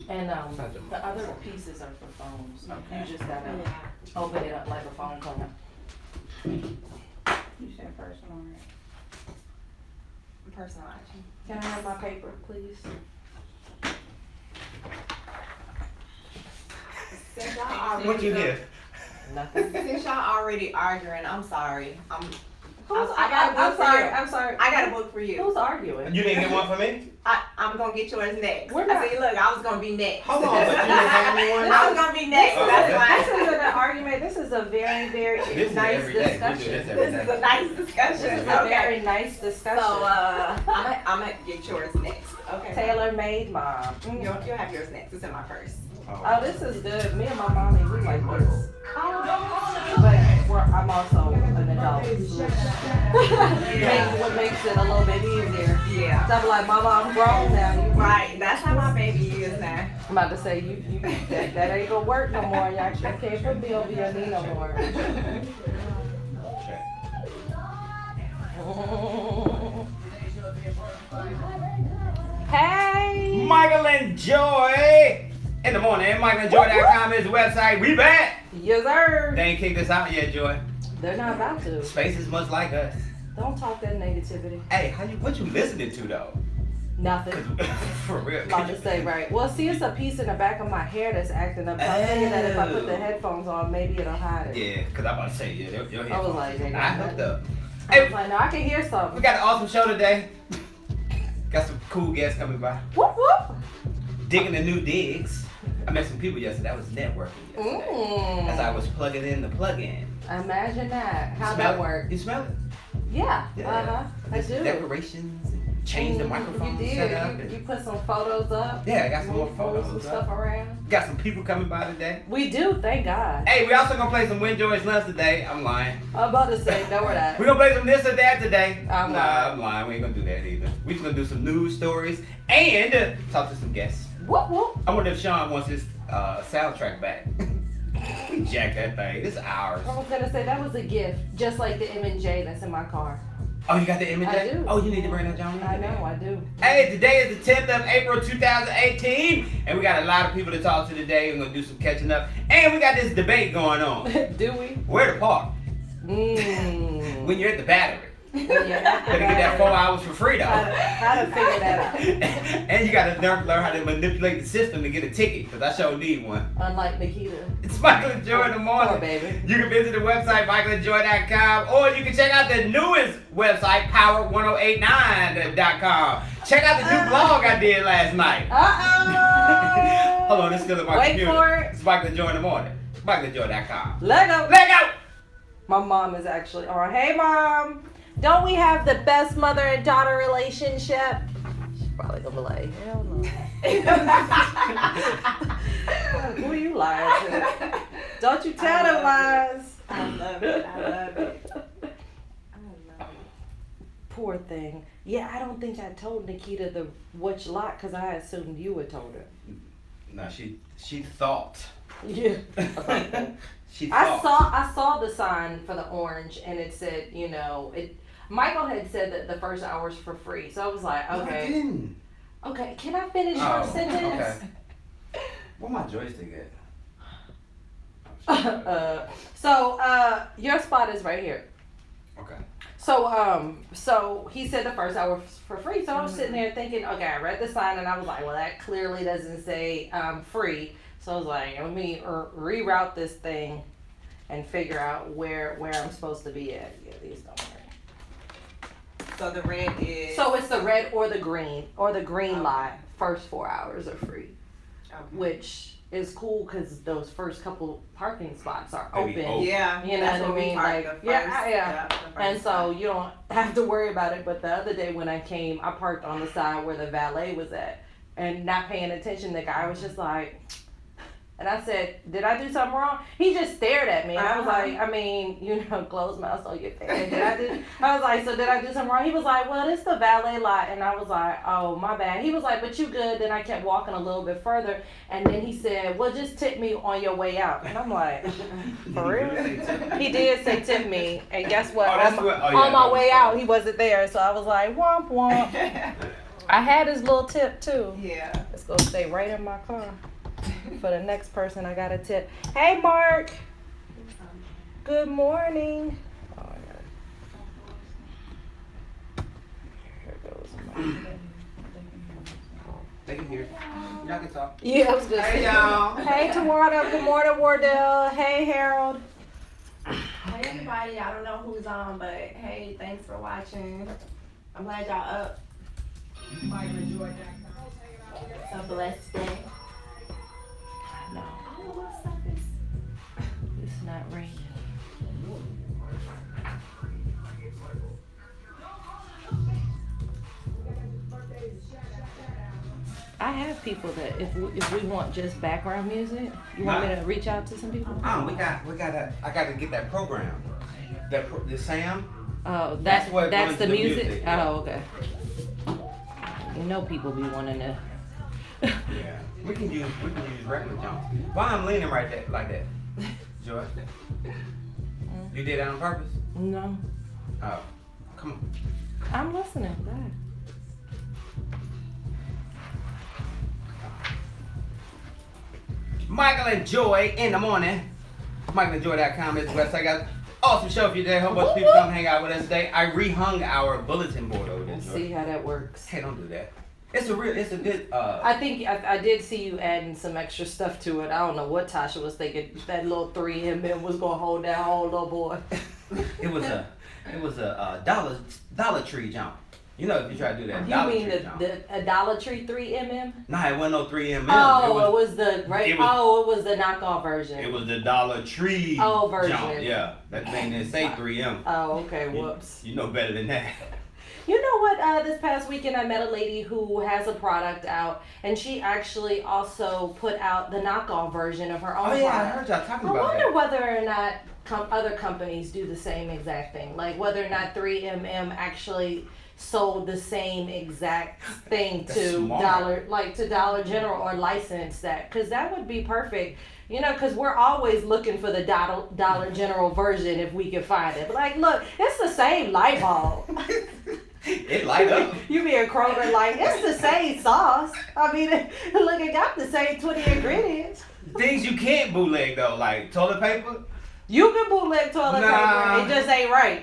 And the other pieces are for phones. Okay. You just gotta open it up like a phone call. You said personal, right? Personal action. Can I have my paper, please? Since y'all already What you get? Nothing. Since y'all already arguing, I'm sorry. I'm sorry. I got a book for you. Who's arguing? You didn't get one for me? I'm gonna get yours next. We're not- I said, look, I was gonna be next. Hold on, but you didn't have me one? I was gonna be next. Oh, That's okay. why. This isn't an argument. This is a very, very This is nice every day. We do discussion. this every This is day. a nice discussion. This is a very nice discussion. So I'm gonna get yours next. Okay. Tailor-made mom. You'll have yours next. It's in my purse. Oh, this is good. Me and my mommy, we like this. Oh. But I'm also an adult. What makes it a little bit easier. Yeah. So I'm like, Mama, I'm grown now. Right. That's how my baby is now. I'm about to say, that ain't gonna work no more. You actually can't put me over your knee no more. Hey! Michael and Joy in the morning. MichaelandJoy.com is the website. We back. Yes, sir. They ain't kicked us out yet, Joy. They're not about to. Space is much like us. Don't talk that negativity. Hey, what you listening to though? Nothing. For real. About to say, right. Well, see, it's a piece in the back of my hair that's acting up. So I'm thinking that if I put the headphones on, maybe it'll hide it. Yeah, because I'm about to say, your headphones. I was like, they got I hooked up. I was like, no, I can hear We something. got an awesome show today. Got some cool guests coming by. Whoop, whoop. Digging the new digs. I met some people yesterday. That was networking yesterday. As I was plugging in the plug-in. Imagine that. How'd Smell that it? work? You smell it? Yeah. Yeah. Uh-huh. I do. Decorations. And changed the microphone You setup. did. You put some photos up. Yeah, I got some more Move photos some up. stuff around. Got some people coming by today. We do, thank God. Hey, we also gonna play some Win Joy's Lunch today. I'm lying. I'm about to say, no, we're not. We gonna play some this or that today. I'm nah, lying. I'm lying. We ain't gonna do that either. We just gonna do some news stories and talk to some guests. Whoop, whoop. I wonder if Sean wants his soundtrack back. Jack that thing. It's ours. I was gonna say that was a gift, just like the M&J that's in my car. Oh, you got the image? I do. Oh, you need to bring that John. I know, I do. Hey, today is the 10th of April 2018, and we got a lot of people to talk to today. We're gonna do some catching up, and we got this debate going on. Do we? Where to park when you're at the battery? Gotta get that 4 hours for free though. How to figure that out? And you gotta learn how to manipulate the system to get a ticket, because I sure need one. Unlike Nikita. It's Michael and Joy in the morning. Poor baby. You can visit the website, michaelandjoy.com, or you can check out the newest website, power1089.com. Check out the new blog I did last night. Uh-oh! Hold on, it's still in my Wait computer. for it. It's Michael and Joy in the morning. michaelandjoy.com. Let go. Let go! My mom is actually on. Hey, Mom. Don't we have the best mother and daughter relationship? She's probably gonna be like, hell no. Who are you lying to? Don't you tell them lies. I love it. I love it. Poor thing. Yeah, I don't think I told Nikita the which lot because I assumed you had told her. No, she thought. Yeah. She thought. I saw the sign for the orange and it said, you know, Michael had said that the first hour's for free. So I was like, No, I okay. didn't. Okay, can I finish Oh, your sentence? okay. Where my joystick at? So your spot is right here. Okay. So he said the first hour was for free. So I was sitting there thinking, okay, I read the sign and I was like, well, that clearly doesn't say free. So I was like, let me reroute this thing and figure out where I'm supposed to be at. Yeah, these don't work. So the red is. So it's the red or the green lot. First 4 hours are free, which is cool because those first couple parking spots are Maybe open. open. Yeah, You know that's what I where we mean? parked Like, the first, yeah. the first And so time. you don't have to worry about it. But the other day when I came, I parked on the side where the valet was at, and not paying attention. The guy was just like. And I said, did I do something wrong? He just stared at me. And I was like, I mean, you know, closed mouth, so you're fair. I was like, so did I do something wrong? He was like, well, it's the valet lot. And I was like, oh, my bad. He was like, but you good. Then I kept walking a little bit further. And then he said, well, just tip me on your way out. And I'm like, for real? He did say tip me. And guess what? On my way out, he wasn't there. So I was like, womp, womp. I had his little tip, too. Yeah. It's gonna stay right in my car for the next person I gotta tip. Hey, Mark. Good morning. Oh, I got it. Here goes my. They can hear. Y'all can talk. Yeah, I was just. Hey, y'all. Hey, Tawana. Good morning, Wardell. Hey, Harold. Hey everybody, I don't know who's on, but hey, thanks for watching. I'm glad y'all up. It's a blessed day. No, Oh, what's up? it's not raining. I have people that if we want just background music, you want me to reach out to some people? We got I got to get that program. The Sam. Oh, That's what that's runs the the music. music, yeah. Oh, okay. You know, people be wanting to. Yeah. We can use regular jump. Why I'm leaning right there like that, Joy? You did that on purpose? No, Oh, come on. I'm listening. Go ahead. Michael and Joy in the morning. MichaelandJoy.com is the website. Got awesome show for you today. Hope bunch of people come hang out with us today. I rehung our bulletin board over there. Let's Joy. see how that works. Hey, don't do that. It's a good. I think I did see you adding some extra stuff to it. I don't know what Tasha was thinking. That little 3M was gonna hold that whole little boy. It was a Dollar Tree jump. You know, if you try to do that, You Dollar mean Tree jump. a Dollar Tree 3mm? Nah, it wasn't no 3M. Oh, it was the right. it was- Oh, it was the knockoff version. It was the Dollar Tree version. jump. Yeah, that thing didn't say 3M. Oh, okay. Whoops. You know better than that. You know what? This past weekend, I met a lady who has a product out, and she actually also put out the knockoff version of her own Oh yeah, I product. heard y'all talking I about wonder that. whether or not other companies do the same exact thing. Like whether or not 3MM actually sold the same exact thing That's to smart. Dollar General or license that, because that would be perfect. You know, because we're always looking for the Dollar General version if we can find it. But like, look, it's the same light bulb. It light up. You be a Kroger like, it's the same sauce. I mean, look, it got the same 20 ingredients. Things you can't bootleg though, like toilet paper. You can bootleg toilet Nah. paper, it just ain't right.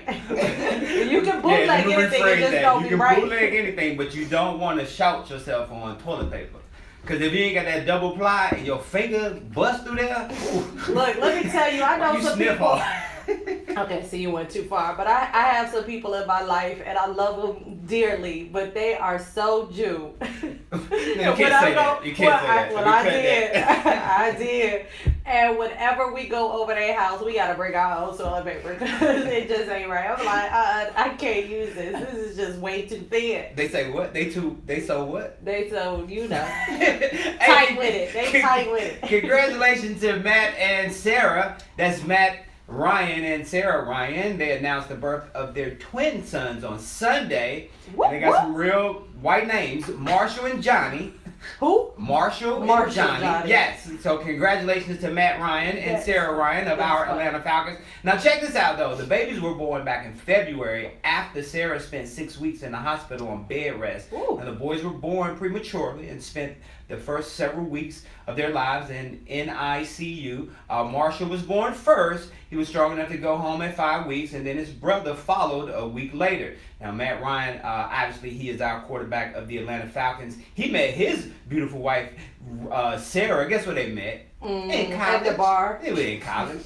You can bootleg let me anything, it rephrase just that. don't You be can right. bootleg anything, but you don't want to shout yourself on toilet paper. Cause if you ain't got that double ply and your finger bust through there, ooh, Look, let me tell you, I know you some sniff people. off. Okay, so you went too far, but I have some people in my life, and I love them dearly, but they are so Jew. You can't say that. You can't say that. Well, We I cut did. that. I did. And whenever we go over their house, we gotta bring our own toilet paper because it just ain't right. I'm like, I can't use this. This is just way too thin. They say what? They so what? They so you know Hey, tight with it. They tight with it. Congratulations to Matt and Sarah. That's Matt Ryan and Sarah Ryan. They announced the birth of their twin sons on Sunday. What? And they got some real white names, Marshall and Johnny. Who? Marshall and Marshall Johnny. Yes. So congratulations to Matt Ryan and Yes. Sarah Ryan of That's our fun. Atlanta Falcons. Now check this out though. The babies were born back in February after Sarah spent 6 weeks in the hospital on bed rest. Ooh. And the boys were born prematurely and spent the first several weeks of their lives in NICU. Marshall was born first. He was strong enough to go home at 5 weeks, and then his brother followed a week later. Now, Matt Ryan, obviously, he is our quarterback of the Atlanta Falcons. He met his beautiful wife, Sarah. Guess where they met? In college. At the bar. They were in college.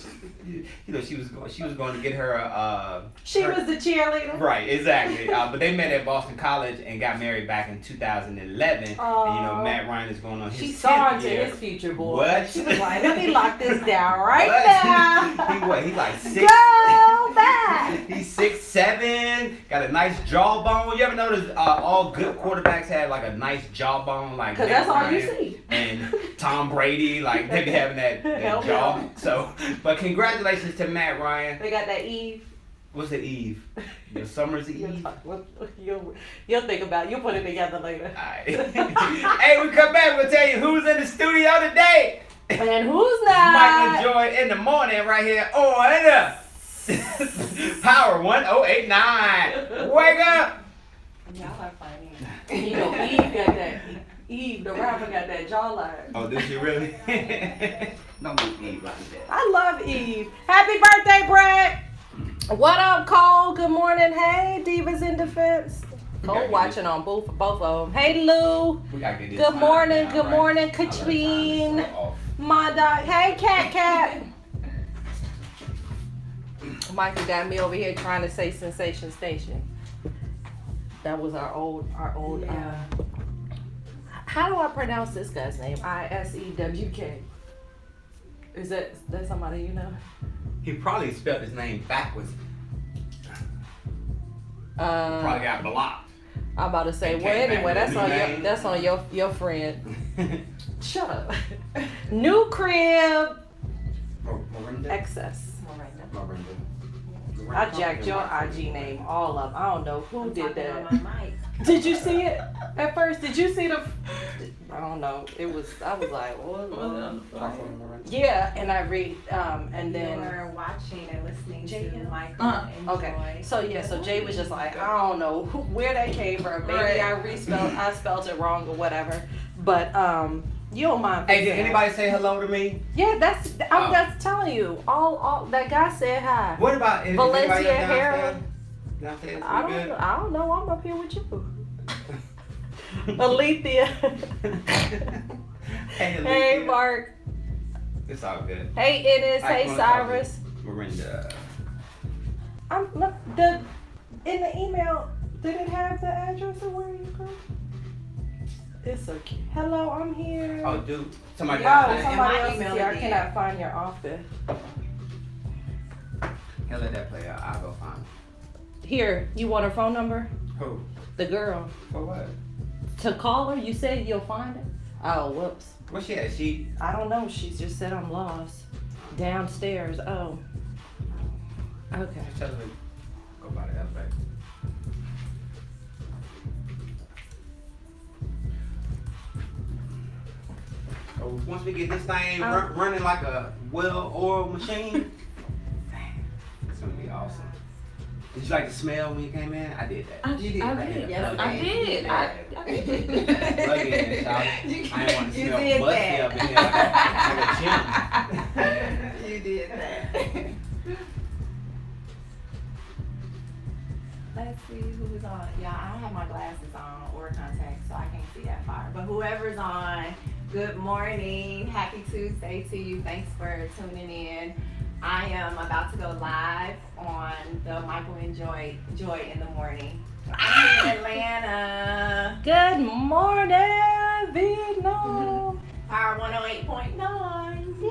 You know, she was going to get her. She her- was the cheerleader. Right, exactly. But they met at Boston College and got married back in 2011. And you know, Aw. Matt Ryan is going on his She saw 10th into year. his future, boy. What? She was like, let me lock this down right What? now. He what? He like 6. Go back. He's 6'7", got a nice jawbone. You ever notice all good quarterbacks have like a nice jawbone, like Because Matt that's all you Ryan see. and Tom Brady, like they be having that Help me jaw. out. So, but congratulations to Matt Ryan. They got that Eve. What's the Eve? The Summer's Eve. You'll think about it. You'll put it together later. Alright. Hey, we come back. We'll tell you who's in the studio today. And who's not? Michael and Joy in the morning right here on Power 1089. Wake up. Y'all are funny. You know, Eve got that. Eve, the rapper, got that jawline. Oh, did you really? Don't do Eve like that. I love Eve. Happy birthday, Brad. What up, Cole? Good morning. Hey, Divas in Defense. Cole watching on both of them. Hey, Lou. We gotta get this Good morning. down, Good right? morning, I love Katrine. time is so off. My dog. Hey, Cat. Michael got me over here trying to say Sensation Station. That was our old. Yeah. How do I pronounce this guy's name? Isewk. Is that somebody you know? He probably spelled his name backwards. Probably got blocked. I'm about to say. He Well, came back anyway, with a new name. that's on your friend. Shut up. New crib. Morenda. Excess. Morenda. I jacked your IG name all up. I don't know who did that. On my mic. Did you see it at first? Did you see the? I don't know. I was like, what? Yeah, and I read, and then. You're watching and listening Jay, to Michael. Okay, so Jay was just like, I don't know where that came from. Maybe I spelled it wrong or whatever. But you don't mind. Hey, did anybody say hello to me? Yeah, that's telling you. All that guy said hi. What about is Valencia anybody else Hera. downstairs? I don't know. I'm up here with you. Alethea. Hey, Mark. It's all good. Hey, Ennis. I Hey, wanna talk to Cyrus. Miranda. Look, in the email, did it have the address of where you go? It's okay. Hello, I'm here. Oh, dude. Somebody Oh, else. somebody my else is email here. I again. cannot find your office. Hell, let that play out. I'll go find Here, you want her phone number? who. The girl. For what? To call her, you said you'll find her? Oh, whoops. What's she at? She. I don't know. She just said I'm lost. Downstairs. Oh. Okay. Tell her to go by the elevator. Oh, once we get this thing running like a well-oiled machine, it's gonna be awesome. Did you like the smell when you came in? I did that. You did. I right? did. Yes, I did. I did. Plug it in, child. I didn't want to You smell did musty that. up in here like a gym. You did that. Let's see who's on. Yeah, I don't have my glasses on or contacts, so I can't see that far. But whoever's on, good morning. Happy Tuesday to you. Thanks for tuning in. I am about to go live on the Michael and Joy in the Morning. I'm in Atlanta. Good morning, Vietnam. Power 108.9. Yeah.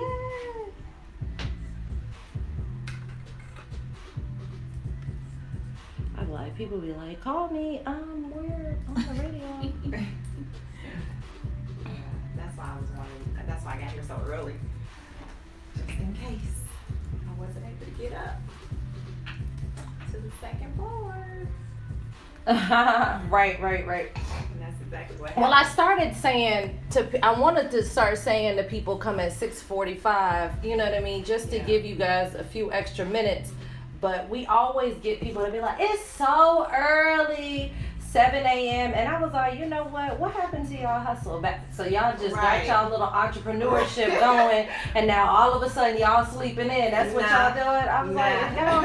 I'm like, people be like, call me, we're on the radio. That's why I was wondering. That's why I got here so early. Just in case I wasn't able to get up to the second floor. Right. And that's exactly what happened. Well, I started saying I wanted to start saying to people come at 6:45, you know what I mean, just to give you guys a few extra minutes. But we always get people to be like, it's so early, 7 a.m. And I was like, you know what happened to y'all hustle back? So y'all just got y'all little entrepreneurship going, and now all of a sudden y'all sleeping in. That's what y'all doing? I was like, no.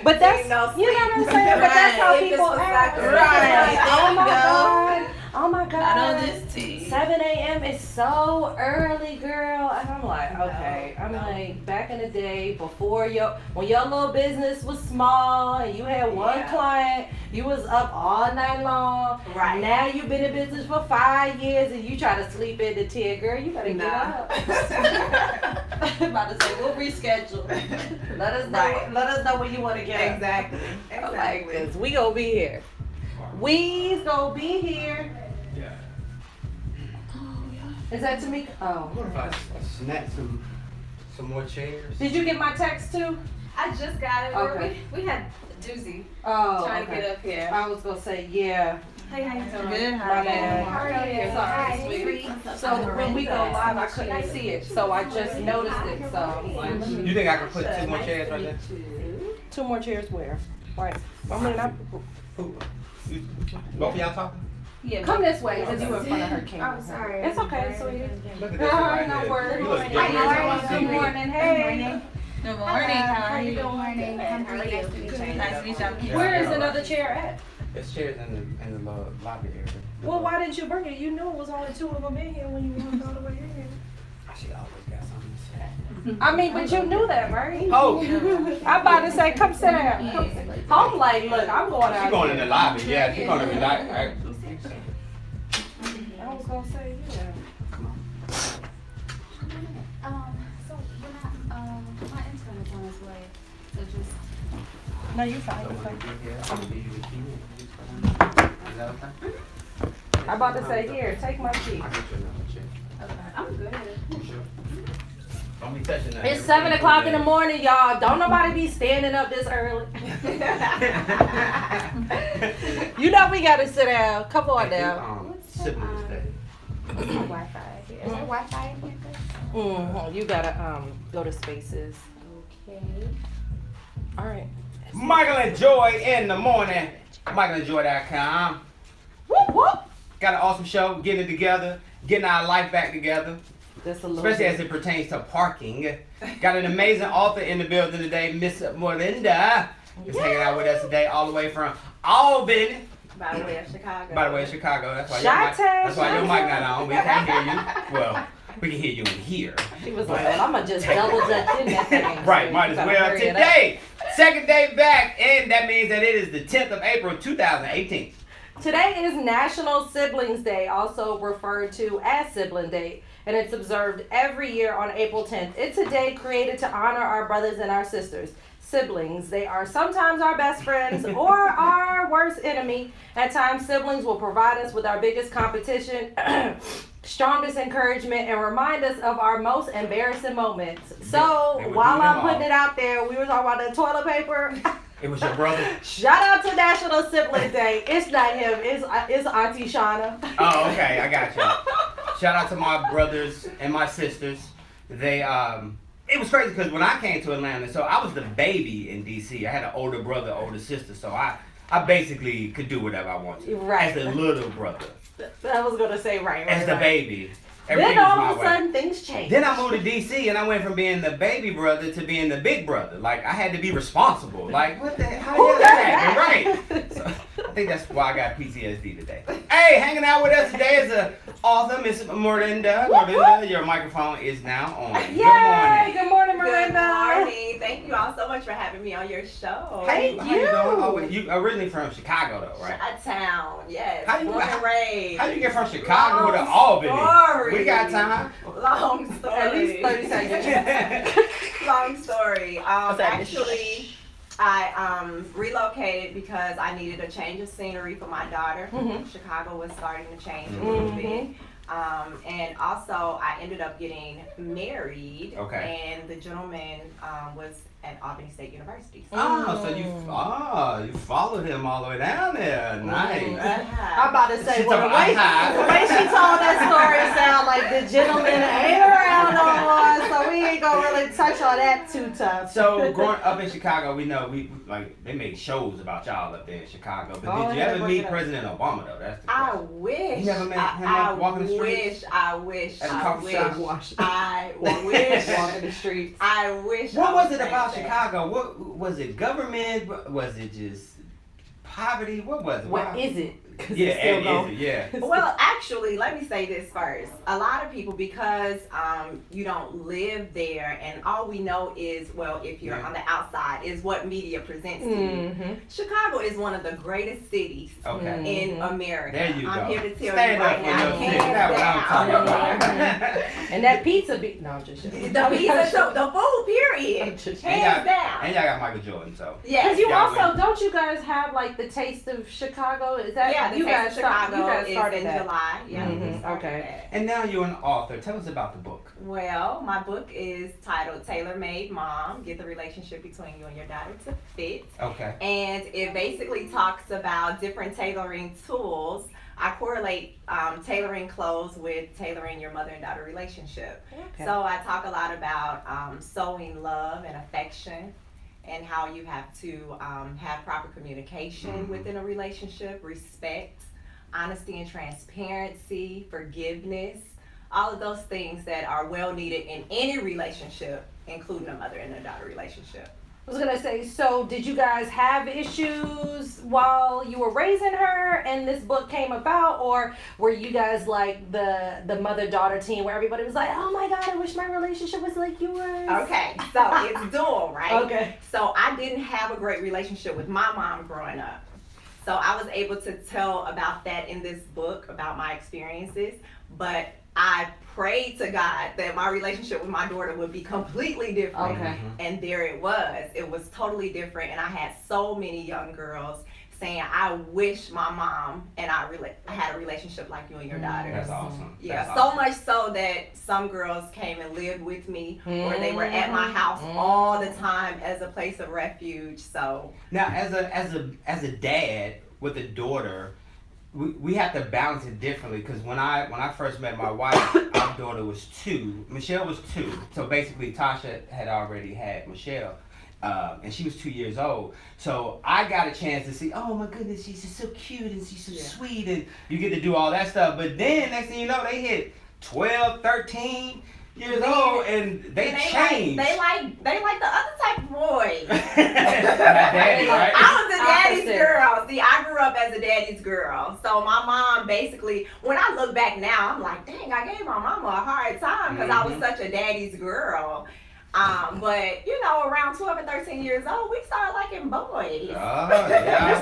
But that's, you know what I'm saying? But that's how people act. Right. Oh my God. I know this tea. 7 a.m. is so early, girl. And I'm like, okay. I'm like, back in the day, before when your little business was small and you had one client, you was up all night long. Right. Now you've been in business for 5 years and you try to sleep in the 10, girl. You better get up. I'm about to say, we'll reschedule. Let us know. Right. Let us know when you want to get Exactly. up. Like this. We gonna be here. We's gonna be here. Yeah. Is that to me? Oh. What if I snatch some more chairs? Did you get my text too? I just got it. Okay. We had doozy Oh, trying to okay. get up here. I was gonna say yeah. Hey, how you doing? Good. My bad. How are you? Sorry, Hi, sweetie. sweetie. So when we go live, I couldn't see it, so I just noticed it. So You think I can put 2 more chairs right there? 2 more chairs where? Right. I mean, Who? Both of y'all talking? Yeah. Come this way, because you in front of her camera. Oh, sorry. It's okay, sweetie. Look at this one right No here. worries. You look Hey, different. good morning. Hey. Good morning. How are you? Good morning. How are you? Nice to meet y'all. Yeah, Where I is know, another right? chair at? There's chairs in the lobby area. Well, why didn't you bring it? You knew it was only 2 of them in here when you walked all the way in here. She always got something to say. I mean, but you knew that, right? Oh, I'm about to say, come sit down. I'm like, look, I'm going out she's going in here. the lobby. Yeah, she's going to relax. I was gonna say, yeah. So when my intern is on his way, so just. No, you fine. So You when fine. you get here, I'm gonna give you the key. Is that okay? I'm about to say, here, take my key. I'll get you another chair. I'm good. You sure? Don't be touching that. It's 7 o'clock in the morning, y'all. Don't nobody be standing up this early. You know we gotta sit down. Come on now. Siblings Day. What's my Wi-Fi here? Is there Wi-Fi in here? You gotta go to spaces. Okay. All right. Michael and Joy in the morning. MichaelandJoy.com. Whoop whoop. Got an awesome show. Getting it together. Getting our life back together. Just a little Especially as bit. it pertains to parking. Got an amazing author in the building today, Miss Morenda. Is hanging out with us today, all the way from Albany. By the way of Chicago. By the way, Chicago. That's why your mic not on. We can't hear you. Well, we can hear you in here. She was like, well, I'm gonna just double dutch in that thing. Right, might as You gotta well. hurry it up. Today, second day back, and that means that it is the 10th of April, 2018. Today is National Siblings Day, also referred to as Sibling Day, and it's observed every year on April 10th. It's a day created to honor our brothers and our sisters. Siblings, they are sometimes our best friends or our worst enemy. At times, siblings will provide us with our biggest competition, strongest encouragement, and remind us of our most embarrassing moments. So, They would while do them I'm all. putting it out there, we were talking about the toilet paper. It was your brother? Shout out to National Sibling Day. It's not him. It's Auntie Shauna. Oh, okay, I got you. Shout out to my brothers and my sisters. They it was crazy because when I came to Atlanta, so I was the baby in DC. I had an older brother, older sister, so I basically could do whatever I wanted. Right. As the little brother, I was gonna say right. as the right. baby. Then Everything was all my of a way. sudden things changed. Then I moved to DC and I went from being the baby brother to being the big brother. Like I had to be responsible. Like what the hell? Who How does did that happen? that? Right. So I think that's why I got PTSD today. Hey, hanging out with us today is the author, Miss Morenda. Morenda, your microphone is now on. Yay! Good morning, Good Morenda. morning. Thank you all so much for having me on your show. Thank How you doing? Oh, you. you originally from Chicago though, right? Chi-town, yes. How you- Born and raised. How you get from Chicago to Long Albany? story. We got time. Long story. At least 30 seconds. Long story. Okay. Actually, I relocated because I needed a change of scenery for my daughter. Mhm. Chicago was starting to change a little Mhm. bit. And also, I ended up getting married. Okay. And the gentleman was at Albany State University. So, Oh, so you followed him all the way down there. Nice. I'm about to say, She well, told me, the way she told that story sound like the gentleman ain't around no more, so we ain't gonna really touch on that too tough. So growing up in Chicago, we know we like they made shows about y'all up there in Chicago. But Oh, did you yeah, ever break meet it up. President Obama though? That's the I question. wish. You never met him I walking the streets? I wish. At the I coffee wish. shop? I wish. Walking the streets. I wish. What I was it saying about that. Chicago? What was it? Government? Was it just poverty? What was it? What is it? 'Cause Yeah, it's still is going. it? Yeah. Well, actually, let me say this first. A lot of people, because you don't live there, and all we know is, well, if you're Yeah. on the outside, is what media presents to you. Mm-hmm. Chicago is one of the greatest cities Okay. in America. There you I'm go. here to tell Stand you up right for now, your city. hands That's what I'm down. talking about. And that pizza be no, I'm just joking. The pizza, so the food, period. Because Hands down. And y'all got Michael Jordan, so. Yes. you y'all also win. don't you guys have like the taste of Chicago? Is that Yeah, the you Taste guys of Chicago you guys is started in that? July. Yeah, we Mhm, started okay. that. And now you're an author. Tell us about the book. Well, my book is titled Tailor Made Mom, Get the Relationship Between You and Your Daughter to Fit. Okay. And it basically talks about different tailoring tools. I correlate tailoring clothes with tailoring your mother and daughter relationship. Okay. So I talk a lot about sowing love and affection and how you have to have proper communication Mhm. within a relationship, respect, honesty and transparency, forgiveness, all of those things that are well needed in any relationship, including a mother and a daughter relationship. I was gonna say, so did you guys have issues while you were raising her and this book came about, or were you guys like the mother-daughter team where everybody was like, oh my God, I wish my relationship was like yours? Okay, so it's dual, right? Okay. So I didn't have a great relationship with my mom growing up. So I was able to tell about that in this book, about my experiences, but I prayed to God that my relationship with my daughter would be completely different. Okay. And there it was. It was totally different. And I had so many young girls saying, I wish my mom and I had a relationship like you and your daughter. That's awesome. Yeah, That's so awesome. much so that some girls came and lived with me, or they were at my house all the time as a place of refuge. So Now, as a dad with a daughter, we have to balance it differently, because when I first met my wife, our daughter was 2. Michelle was 2. So basically, Tasha had already had Michelle, and she was 2 years old. So I got a chance to see, oh my goodness, she's just so cute and she's so sweet, and you get to do all that stuff. But then next thing you know, they hit 12, 13 years old, and they change. They like the other type of boys. Daddy, right? I was a daddy's Opposite. girl. See, I grew up as a daddy's girl. So my mom basically, when I look back now, I'm like, dang, I gave my mama a hard time because I was such a daddy's girl. But you know, around 12 and 13 years old, we started liking boys. Oh, yeah.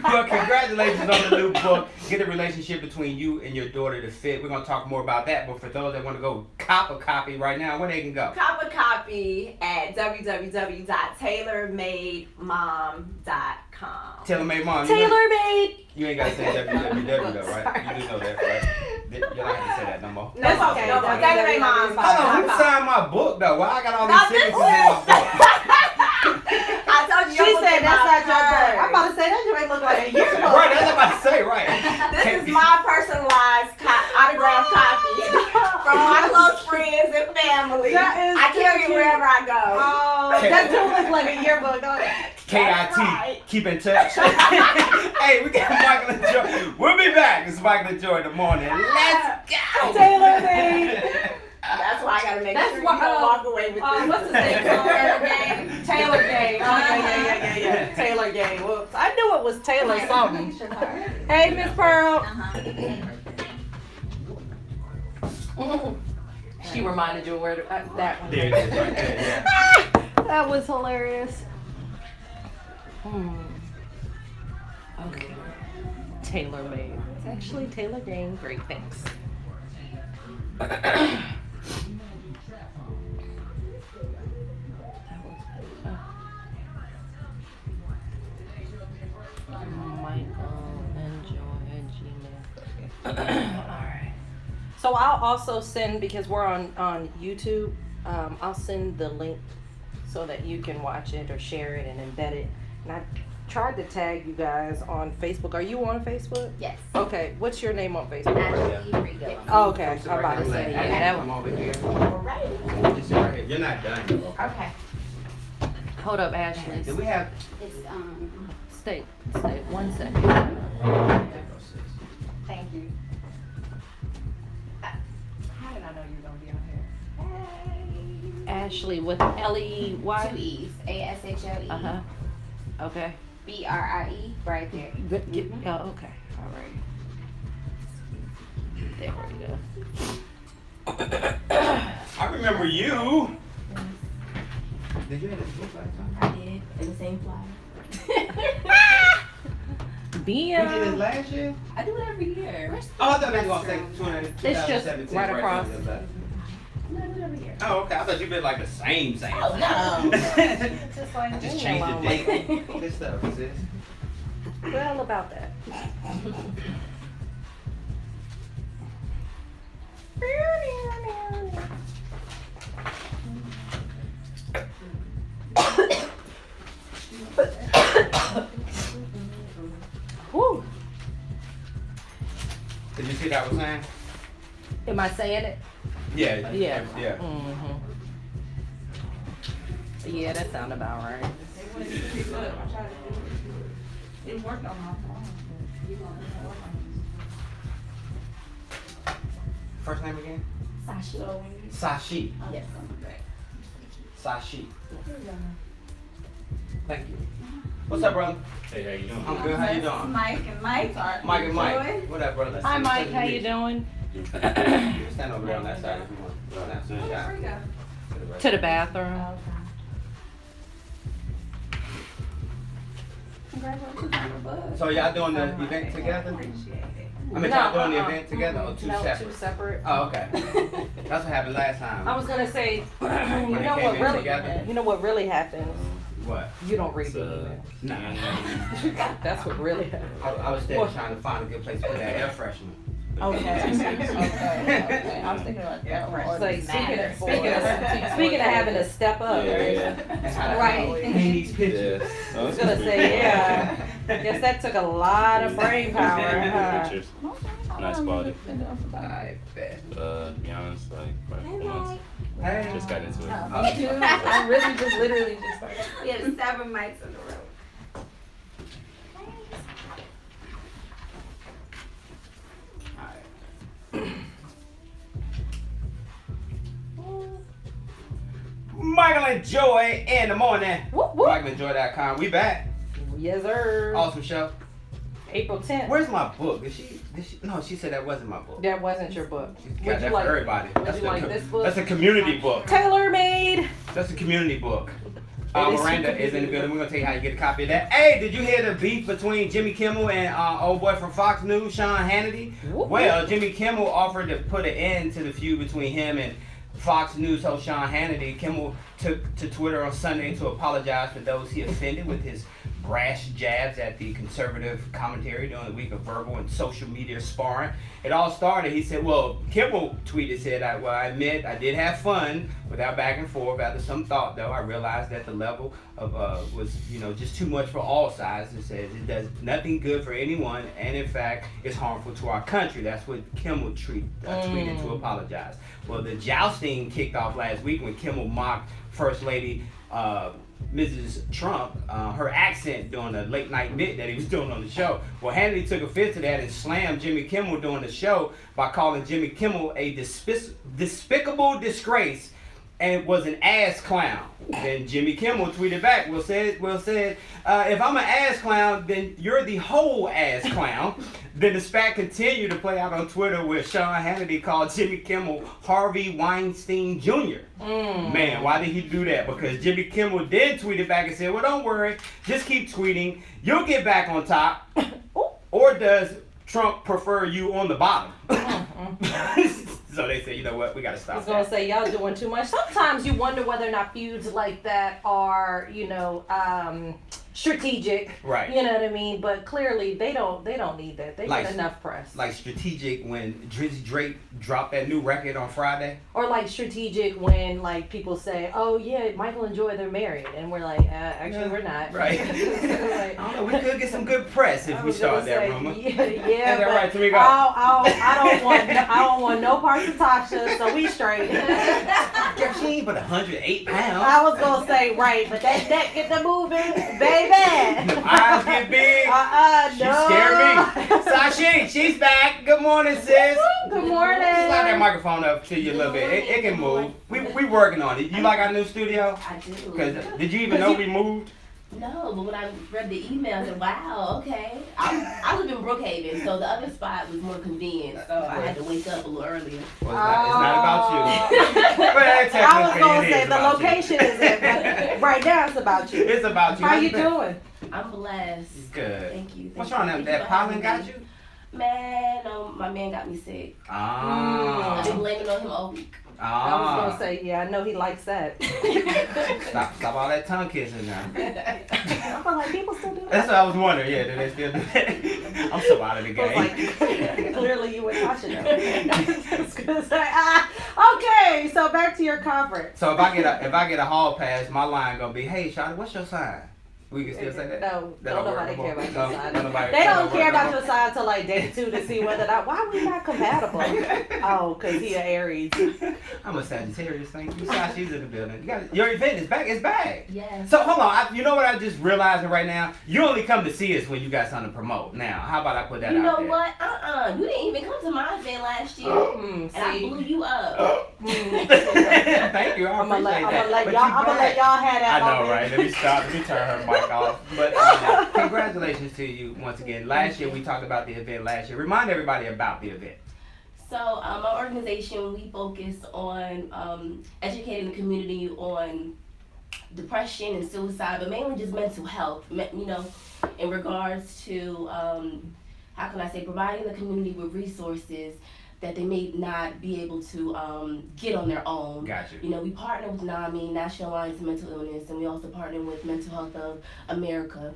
Well, congratulations on the new book. Get a relationship between you and your daughter to fit. We're going to talk more about that. But for those that want to go cop a copy right now, where they can go? Cop a copy at www.tailormademom.com. TaylorMade Mom. Tailor-made. You ain't got to say www though, right? You do know that, right? You're not going to say that no more. No, okay. No, Tailor-made Mom. Hold on, who signed my book though? Why I got all these signatures in my book? I told you. She said that's not your book. I'm about to say that you ain't look like a yearbook. Right, that's what I'm about to say, right. This is my personalized autograph copy from my close friends and family. That is I carry it cute. wherever I go. Oh, that do look like a yearbook, don't it? KIT, right. keep in touch. Hey, we got Michael and Joy. We'll be back. It's Michael and Joy in the morning. Let's go. Tailor-made. That's why I gotta make That's sure why- you don't walk away with this. What's his name? Taylor Gang. Oh, yeah. Taylor Gang. Whoops. I knew it was Taylor something. Hey, Miss Pearl. She reminded you of where that one. There it is, right there, yeah. That was hilarious. Okay. Tailor made. It's actually Taylor Gang. Great, thanks. Michael and Joy at Gmail. Alright. So I'll also send, because we're on YouTube, I'll send the link so that you can watch it or share it and embed it. And I tried to tag you guys on Facebook. Are you on Facebook? Yes. Okay. What's your name on Facebook? Ashley Rigo. Oh, okay. I'm about to say, yeah, that Come one. over here. Alright. Just right here. You're not done. Okay. Hold up, Ashley. Do we have? It's Stay 1 second. Thank you. How did I know you were gonna be on here? Ashley with L-E-Y? 2 E's. ASHLE. Uh-huh. Okay. BRIE. Right there. Oh, okay. All right. There we go. I remember you. Did you have this book last time? I did. In the same flyer. You did this last year? I do it every year. Oh, I thought they were going to say 2017. It's just right across. No, I do it every year. Oh, okay. I thought you been like the same. Oh, no. Just like I just changed the date. This stuff, sis. Well, about that. Whew. Did you see what I was saying? Am I saying it? Yeah. Yeah. Yeah. Mm-hmm. Yeah, that sounds about right. It worked on my phone, but you gonna work on First name again? Sashe. Sashe. Yes. Sashe. Thank you. What's up, brother? Hey, how you doing? I'm good. How you doing? Mike and Mike. Mike and Mike. What up, brother? Hi, Mike. How you doing? You can stand over there on that side if you want. That's it, yeah. To the bathroom. Congratulations on the bus. So y'all doing the event together? Appreciate it. I mean, y'all doing the event together or two No, separate? two separate. Oh, okay. That's what happened last time. I was gonna say, you When they know came what in really, together? you know what really happens. What? You don't read the email. Nah. That's what really happens. I was there trying to find a good place to put that air freshener. Okay. Okay. I was thinking about that. It's like speaking of having to step up. Right. Paint these pictures. I was gonna say, yeah. Guess that took a lot of brain power. Pictures. Nice quality. I bet. To be honest, like, probably 4 months. Hey. Just got into it. I really just literally just started. We had 7 mics in the room. Michael and Joy in the morning. Whoop, whoop. MichaelandJoy.com. We back. Yes, sir. Awesome show. April 10th. Where's my book? Did she? No, she said that wasn't my book. That wasn't your book. She Would got you that like- for everybody. would you like this book? That's a community book. Tailor made. That's a community book. It is Morenda is in the building. We're gonna tell you how you get a copy of that. Hey, did you hear the beef between Jimmy Kimmel and old boy from Fox News, Sean Hannity? Whoop, Well, Jimmy Kimmel offered to put an end to the feud between him and Fox News host Sean Hannity. Kimmel took to Twitter on Sunday to apologize for those he offended with his brash jabs at the conservative commentary during the week of verbal and social media sparring. It all started, he said, well, Kimmel tweeted, said, I admit I did have fun without back and forth. After some thought, though, I realized that the level of was, just too much for all sides. It says it does nothing good for anyone, and in fact, it's harmful to our country. That's what Kimmel tweeted to apologize. Well, the jousting kicked off last week when Kimmel mocked First Lady Mrs. Trump, her accent during the late night bit that he was doing on the show. Well, Hannity took offense to that and slammed Jimmy Kimmel during the show by calling Jimmy Kimmel a despicable disgrace and was an ass clown. Then Jimmy Kimmel tweeted back, said, if I'm an ass clown, then you're the whole ass clown. Then the spat continued to play out on Twitter where Sean Hannity called Jimmy Kimmel Harvey Weinstein Jr. Man, why did he do that? Because Jimmy Kimmel then tweeted back and said, well, don't worry, just keep tweeting. You'll get back on top. Or does Trump prefer you on the bottom? So they said, you know what, we got to stop I was going to say, y'all doing too much. Sometimes you wonder whether or not feuds like that are, strategic. Right. You know what I mean? But clearly they don't need that. They get enough press. Like strategic when Drizzy Drake dropped that new record on Friday. Or like strategic when like people say, oh yeah, Michael and Joy, they're married. And we're like, actually we're not. Right. Like, I don't know, we could get some good press if we start that rumor. Yeah, but right, so we go. I don't want no parts of Tasha, so we straight. Girl, she ain't but 108 pounds. I was gonna say right, but that neck get the moving, baby. The eyes get big. She No. scared me. Sashe, she's back. Good morning, sis. Good morning. Slide that microphone up to you a little bit. It can move. We working on it. You like our new studio? I do. Cause did you even know we moved? No, but when I read the email, I said, wow, okay. I live in Brookhaven, so the other spot was more convenient, so I had to wake up a little earlier. Well, it's not about you. Well, I was gonna technically it say is the about you. location is it, but right now it's about you. It's about you. How you doing? I'm blessed. Good. Thank you. What's Thank wrong you. now? Thank you That for having pollen got me. you? Man, my man got me sick. Ah. I've been blaming on him all week. I was gonna say, yeah, I know he likes that. Stop all that tongue kissing now. I feel like people still do that. That's what I was wondering. Yeah, do they still do that? I'm so out of the I was game. like, clearly you were watching it. Okay, so back to your conference. So if I get a hall pass, my line gonna be, hey, Shawty, what's your sign? We can still say that? No, That don't work nobody no care more? about your No, sign. don't nobody- They don't work care no about more? your sign till like day 2 to see whether or not, why we not compatible? Oh, because he an Aries. I'm a Sagittarius, thank you. Sashe's in the building. Your event is back. It's back. Yes. So hold on. You know what I just realizing right now? You only come to see us when you got something to promote. Now, how about I put that You out know there? what? You didn't even come to my event last year, and I blew you up. Thank you. I appreciate that. I'm But gonna let y'all have that. I know, moment. right? Let me stop. Let me turn her mic off. But congratulations to you once again. Last year we talked about the event last year. Remind everybody about the event. So our organization, we focus on educating the community on depression and suicide, but mainly just mental health, you know, in regards to, how can I say, providing the community with resources that they may not be able to get on their own. Gotcha. You know, we partner with NAMI, National Alliance of Mental Illness, and we also partner with Mental Health of America.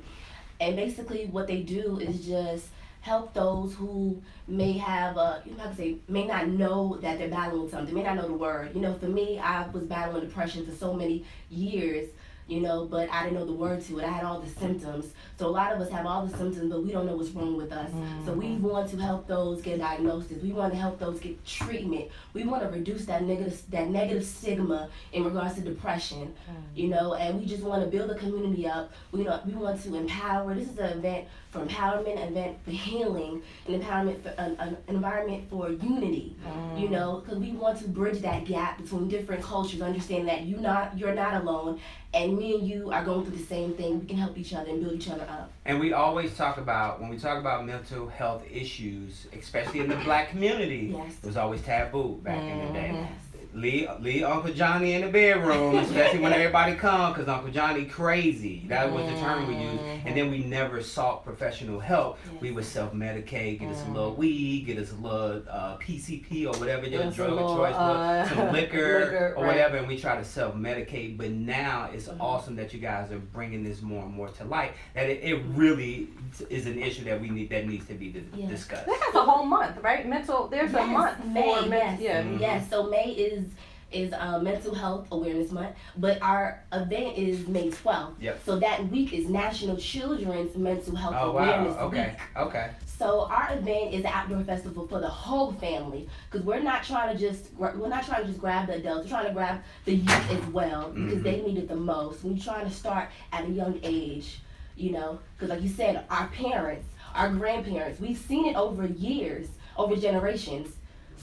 And basically what they do is just help those who may have, you know, how to say, may not know that they're battling with something, may not know the word. You know, for me, I was battling depression for so many years, you know, but I didn't know the word to it. I had all the symptoms. So a lot of us have all the symptoms, but we don't know what's wrong with us. So we want to help those get a diagnosis. We want to help those get treatment. We want to reduce that negative stigma in regards to depression, you know, and we just want to build a community up. We want to empower. This is an event for empowerment, an event for healing, an empowerment for an environment for unity, you know, because we want to bridge that gap between different cultures, understand that you're not alone, and me and you are going through the same thing. We can help each other and build each other up. And we always talk about, when we talk about mental health issues, especially in the black community, Yes. it was always taboo back in the day. Yes. Leave Uncle Johnny in the bedroom, especially when everybody come, because Uncle Johnny crazy. That was the term we used. And then we never sought professional help. Yes. We would self-medicate, get us a little weed, get us a little PCP or whatever your Yes, drug a of little, choice was, some liquor or right. whatever, and we try to self-medicate. But now it's awesome that you guys are bringing this more and more to light, that it really is an issue that needs to be discussed. That's a whole month, right? There's a month May, for yes. yeah. Yes, so May is Mental Health Awareness Month, but our event is May 12th. Yep. So that week is National Children's Mental Health Oh Awareness wow! Okay. Week. Okay. So our event is an outdoor festival for the whole family, because we're not trying to just grab the adults. We're trying to grab the youth as well, because they need it the most. We're trying to start at a young age, you know, because like you said, our parents, our grandparents, we've seen it over years, over generations.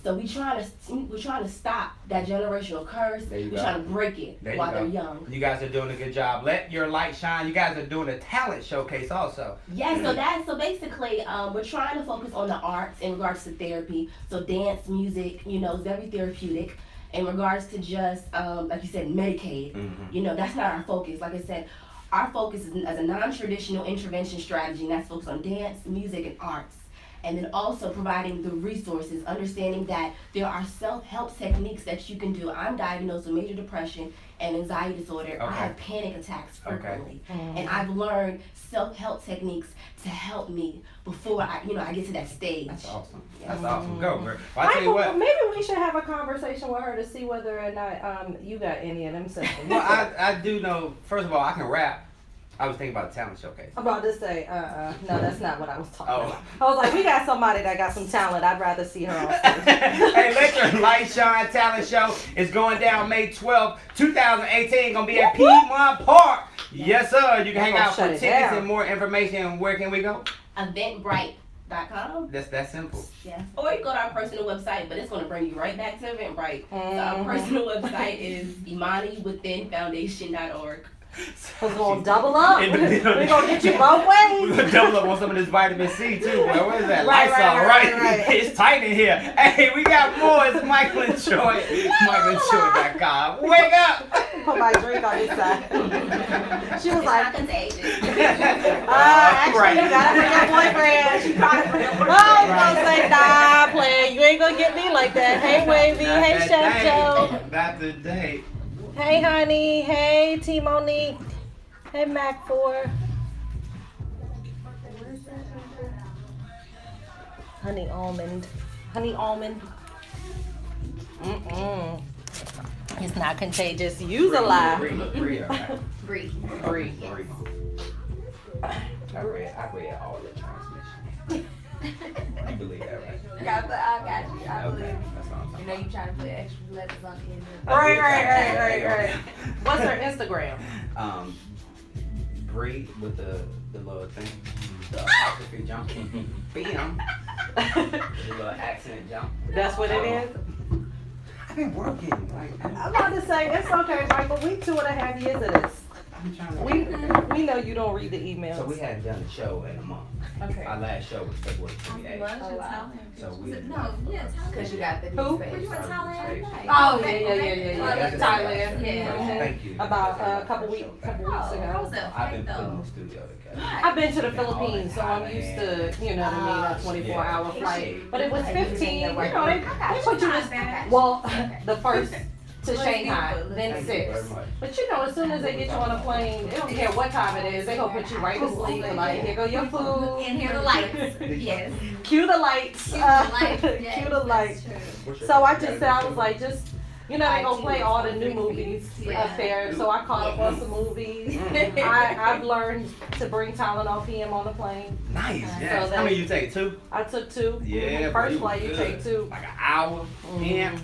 So we're trying to stop that generational curse. There you We're go. trying to break it while they're young. You guys are doing a good job. Let your light shine. You guys are doing a talent showcase also. Yeah, so basically, we're trying to focus on the arts in regards to therapy. So dance, music, you know, is very therapeutic. In regards to just, like you said, Medicaid, you know, that's not our focus. Like I said, our focus is as a non-traditional intervention strategy, and that's focused on dance, music, and arts. And then also providing the resources, understanding that there are self-help techniques that you can do. I'm diagnosed with major depression and anxiety disorder. I have panic attacks frequently. And I've learned self-help techniques to help me before I get to that stage. That's awesome. Yeah. That's awesome. Go, girl. Well, I tell you what. Maybe we should have a conversation with her to see whether or not you got any of them symptoms. Well, I do know, first of all, I can rap. I was thinking about the talent showcase. I'm about to say, no, that's not what I was talking Oh. about. I was like, we got somebody that got some talent. I'd rather see her on stage. Hey, Let Your Light Shine Talent Show is going down May 12th, 2018. Gonna be at Piedmont Park. Yes, sir. You can hang out for tickets and more information. Where can we go? Eventbrite.com. That's that simple. Yes. Or you go to our personal website, but it's going to bring you right back to Eventbrite. So our personal website is imaniwithinfoundation.org. We're going to double up. In the building. We're going to get you both ways. We're going to double up on some of this vitamin C too, boy. What is that? Right, Lysol, right. It's tight in here. Hey, we got more. It's Michael and Joy. MichaelandJoy.com. Wake up. Put my drink on this side. She was It's like, not contagious. actually, you got to bring your boyfriend. She tried to bring your boyfriend. Oh, you going to say, nah, play. You ain't going to get me like that. Hey, Wavy. Not Hey, that Chef day. Joe. Not today. Hey, honey. Hey, T Monique. Hey, Mac 4. Honey almond. Honey almond. It's not contagious. Use a lie. Brie, all right. Brie. Brie. Brie. I read all the transmission. You believe that, right? I got you. I believe Okay, it. that's all I'm You talking know you trying to put extra letters on the end of Right. What's her Instagram? Brie with the little thing, the apostrophe jump. Bam. The little accent jump. That's what it is? I've been working. Like, I'm about to say, it's okay, Michael. We 2.5 years of this. I'm trying to. We know you don't read the emails. So we hadn't done a show in a month. Okay. Our last show was February 28th. Oh, wow. So we. Because you got the Who? new Were face. you in Thailand? Oh, yeah. That's Thailand. Yeah. Thank you. About a couple weeks How ago. was that I've been fight, putting though? the studio together. I've been to the Philippines, so I'm used to, you know what I mean, a 24-hour flight. But it was 15, you know, they put you in, well, the first to Shanghai, then Thank you very 6. much. But you know, as soon as they get you on a plane, they don't care what time it is, they gonna put you right to sleep. Like, here go your food. And here the lights. Yes. Cue the lights. Cue the lights. So I just said, I was like, just, you know, they gonna play all the new movies up there. So I caught up on some movies. I've learned to bring Tylenol PM on the plane. Nice. Yes. So How many you take? 2? I took 2. Yeah. First bro, flight, you was take good. 2. Like an hour. Yeah.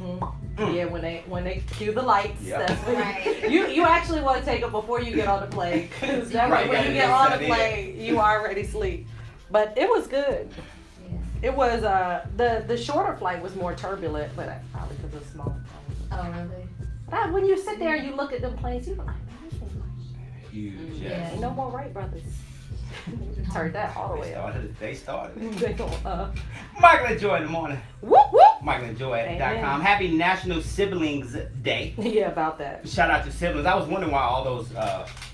Yeah, when they cue the lights, Yep. that's when Right. you actually want to take it before you get on the plane, because that Right, way when gotta you get get on the set in. plane, you already sleep. But it was good. It was the shorter flight was more turbulent, but probably because it's small. Oh, really? But when you sit there and you look at them planes, you're like, man, this thing nice. Huge. Yeah. Yes. Ain't no more Wright brothers. Turned that all the way up. They started. They go, Michael and Joy in the morning. whoop whoop. MichaelandJoy.com. Amen. Happy National Siblings Day. Yeah, about that. Shout out to siblings. I was wondering why all those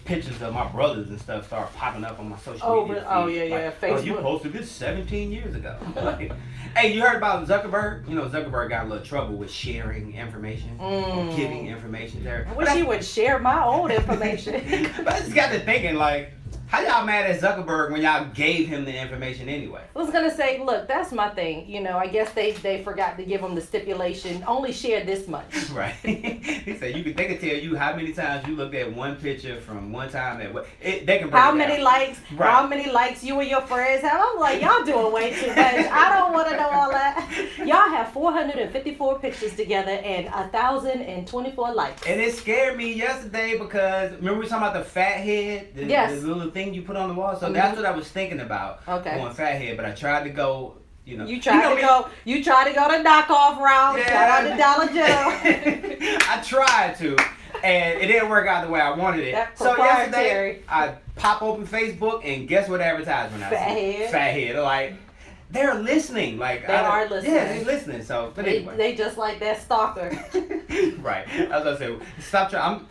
pictures of my brothers and stuff started popping up on my social media. Oh, feed. yeah, Like, Facebook. Oh, you posted this 17 years ago. Like, hey, you heard about Zuckerberg? You know, Zuckerberg got a little trouble with sharing information, or giving information there. I wish he would share my own information. But I just got to thinking, like, how y'all mad at Zuckerberg when y'all gave him the information anyway? I was gonna say, look, that's my thing. You know, I guess they forgot to give him the stipulation. Only share this much. Right. He said they could tell you how many times you looked at one picture from one time at what they can break How it many down. likes? Right. How many likes you and your friends have? I'm like, y'all doing way too much. I don't want to know all that. Y'all have 454 pictures together and 1,024 likes. And it scared me yesterday because remember we talking about the fat head, Yes. the little thing you put on the wall. So that's what I was thinking about. Okay. Going fat head, but I tried to go. You know. You tried to go the knockoff route. Yeah. Shout out to Dollar General. I tried to, and it didn't work out the way I wanted it. That So yesterday, proprietary. I pop open Facebook and guess what advertisement I see? Fat head. Fat head. Like they're listening. Like They are listening. Yeah, they're listening. So, but anyway. They just like that stalker. Right. As I said, stop trying.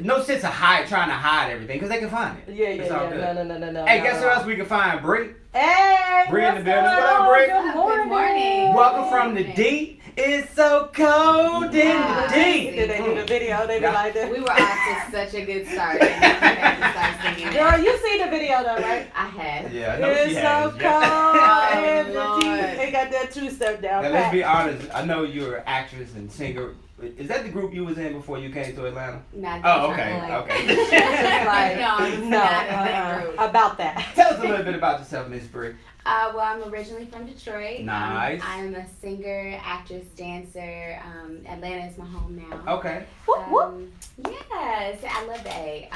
No sense of trying to hide everything because they can find it. Yeah. It's all good. No. Hey, guess who else we can find? Brie. Hey, Brie in the what's building. going What up, on? Brie? Good morning. Good morning. Welcome from the D. It's so cold in the D. Did they do the video? They be Yeah. like that. We were off to such a good start. And then we had to start singing. Girl, you see the video though, right? I had. Yeah, I know It's she so has. cold Yeah. in the Lord. D. They got that 2-step down Now, let's pat. be honest. I know you're an actress and singer. Is that the group you was in before you came to Atlanta? Not Oh, that okay, trying to, okay. Just like, No, I'm no, not in that group. about that. Tell us a little bit about yourself, Miss Brie. Well, I'm originally from Detroit. Nice. I'm a singer, actress, dancer. Atlanta is my home now. Okay. Whoop, whoop. Yes, I love the A.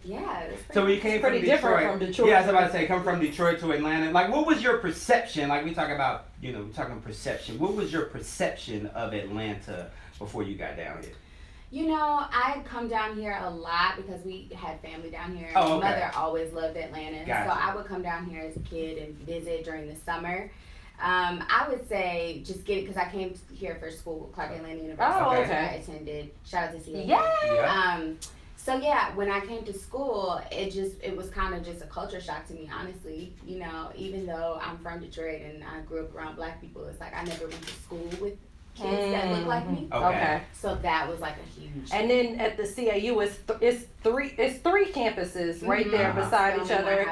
Yeah. It's So when you came Pretty from different Detroit, from Detroit. yeah, I was about to say, come from Detroit to Atlanta. Like, what was your perception? Like, we talk about, we're talking perception. What was your perception of Atlanta before you got down here? You know, I had come down here a lot because we had family down here. Oh, okay. My mother always loved Atlanta. Gotcha. So I would come down here as a kid and visit during the summer. I would say just because I came here for school, Clark Atlanta University. Oh, That's okay. where I attended. Shout out to CA. Yeah. So yeah, when I came to school, it was kind of just a culture shock to me, honestly. You know, even though I'm from Detroit and I grew up around Black people, it's like I never went to school with kids that look like me. Okay. So that was like a huge. And then at the CAU, it's three campuses right there Uh-huh. beside each other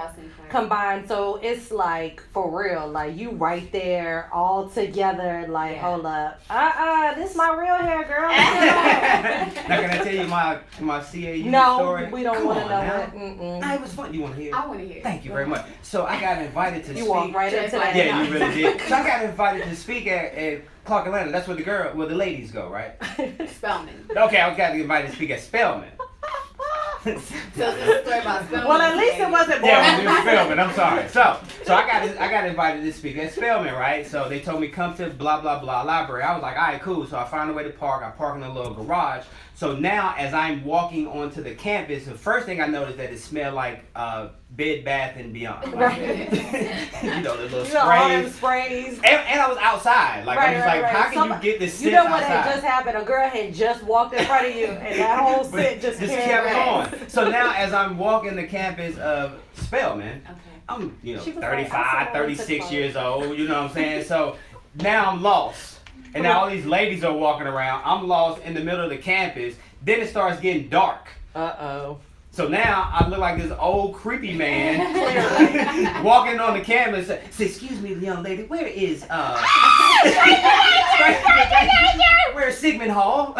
combined. So it's like for real, like you right there all together. Like hold up, this is my real hair, girl. Now can I tell you my CAU No, story? we don't Come want to on know now. it. Mm-mm. Nah, it was fun. You want to hear? I want to hear. Thank you very much. So I got invited to You speak. walked right into that. Yeah, you really did. So I got invited to speak at Clark Atlanta. That's where the ladies go, right? Spelman. Okay, I got invited to speak at Spelman. So this is a story about Spelman. Well, at least it wasn't Yeah, boring. it was Spelman. I'm sorry. So I got invited to speak at Spelman, right? So they told me come to blah blah blah library. I was like, all right, cool. So I found a way to park. I park in a little garage. So now as I'm walking onto the campus, the first thing I noticed that it smelled like Bed Bath and Beyond. Right. You know the little all them sprays. sprays. And I was outside. Like I'm just like, how can you get this? You know what outside? had just happened? A girl had just walked in front of you, and that whole scent just kept going. So now as I'm walking the campus of Spelman, Okay. I'm, She was 35, like, 36 years old, you know what I'm saying? So now I'm lost. And now all these ladies are walking around. I'm lost in the middle of the campus. Then it starts getting dark. Uh-oh. So now I look like this old creepy man walking on the campus. Say, excuse me, young lady, where is where's Sigmund Hall?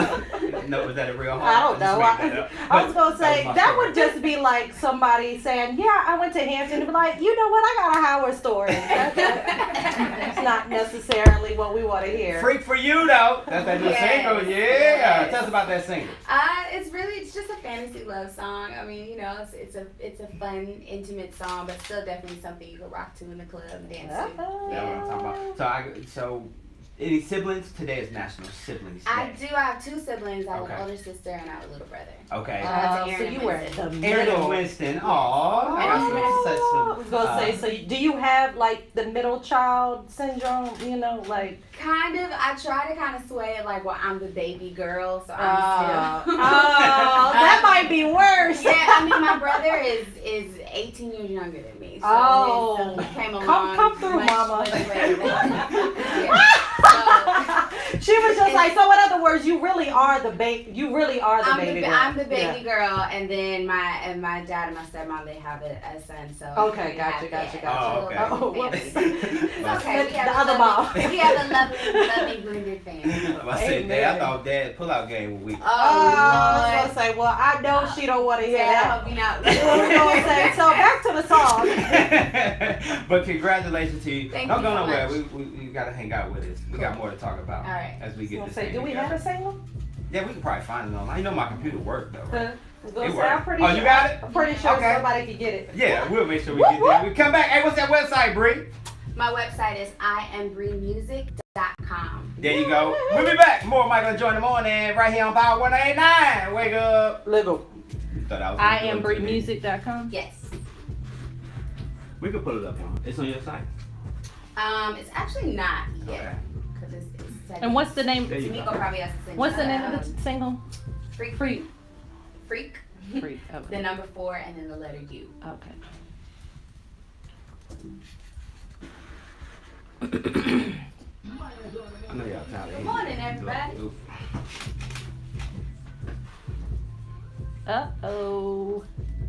No, was that a real hall? I don't know. just made that up. I was But gonna say was my that story. would just be like somebody saying, "Yeah, I went to Hampton," and be like, "You know what? I got a Howard story." That's not necessarily what we want to hear. Freak for you though. That's that new Yes. single. Yeah. Yes. Tell us about that single. It's just a fantasy love song. I mean, it's a fun, intimate song, but still definitely something you can rock to in the club and dance to. Uh-oh. Yeah, what I'm talking about. So any siblings? Today is National Siblings Day. I do. I have two siblings. I have Okay. an older sister and I have a little brother. Okay. That's So Aaron you and were Winston. the Aaron middle. and Winston. Aww. I was gonna say, so do you have like the middle child syndrome? You know, like. Kind of. I try to kind of sway it like, well, I'm the baby girl, so Oh, I'm still. that might be worse. Yeah, I mean, my brother is 18 years younger than me. So Oh. he came along Come through, much, mama. much later than me. Yeah. She was just like, so in other words, you really are the baby. You really are the baby girl. I'm the baby girl, and then my dad and my stepmom, they have a son. So Okay, we gotcha. have, Oh, okay. Oh, whoops. It's okay. We have The a other lovely- mom. We have a lovely blended family. I said, Dad, I thought Dad pull-out game was weak. I was gonna say, well, I know she don't want to hear Yeah, I that. hope you're not. I was gonna say, so back to the song. But congratulations to you. Thank Don't you go so nowhere. much. We gotta hang out with us. We got more to talk about All right. as we get this Say, thing do we together. have a single? Yeah, we can probably find it online. You know my computer worked though, right? I was gonna It say, I'm worked. pretty Oh, sure. you got it? I'm pretty sure Okay. somebody can get it. Yeah, we'll make sure we get that. We come back. Hey, what's that website, Brie? My website is iambriemusic.com. There you go. We'll be back. More Michael and Joy in the morning right here on Power 189. Wake up. Legal. Thought I was I gonna am do it to me. BrieMusic.com. Yes. We could put it up on. It's on your site. It's actually not Okay. yet because it's And what's the name? There you Tamiko go. probably has to send What's you the name that. of the single? Freak. Freak. Freak. Freak. The Okay. number 4 and then the letter U. Okay. I know y'all tired of Good morning, everybody. Uh-oh.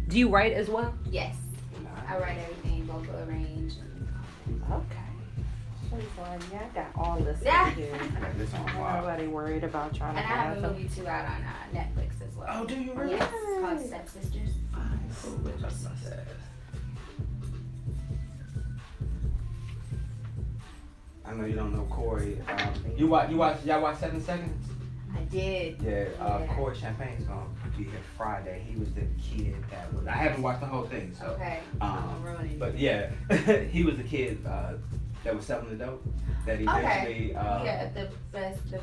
Do you write as well? Yes. I write everything, vocal arrange. Okay. Yeah, I got all this Yeah. in here. I got this on file. Nobody worried about trying And to I have find a something. movie too out on Netflix as well. Oh, do you really? Yes, it's called Stepsisters. I know you don't know Corey. Y'all watch 7 Seconds? I did. Yeah, Yeah. Corey Champagne's gonna be here Friday. He was the kid that was. I haven't watched the whole thing, so. Okay. Um, I'm ruining it. But yeah, he was the kid that was selling the dope. That eventually. Yeah, the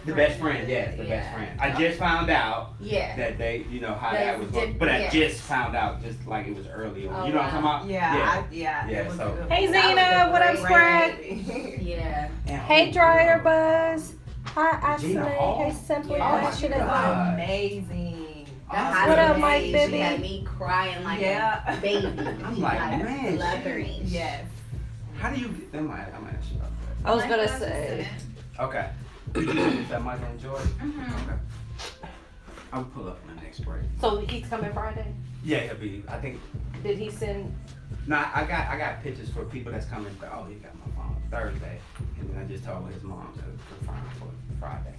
The best friend, yes, the best friend. I just found out Yeah. that they, how That's that was going. But I yeah. just found out just like it was early on. Oh, You know what I'm talking about? Yeah. Yeah, It was so- a good Hey, one. That Zena, was a what up, great Scrag? movie. Yeah. And Hey, homegirl. Dryer Buzz. Hi, Gina Ashley. Hall? Hey, Simply. Yeah. What you God. doing? Amazing. Awesome. What up, Mike, She baby? had me crying like Yeah. a baby. I'm like, man, blubbering. Yes. How do you get them? I might ask you about I was gonna say. that. Okay. You just finished that Michael and Joy? Mm-hmm. Okay. I'll pull up in the next break. So he's coming Friday? Yeah, it'll be, I think, Did he send? I got pictures for people that's coming, oh, he got my phone, Thursday. And then I just told his mom to confirm for Friday.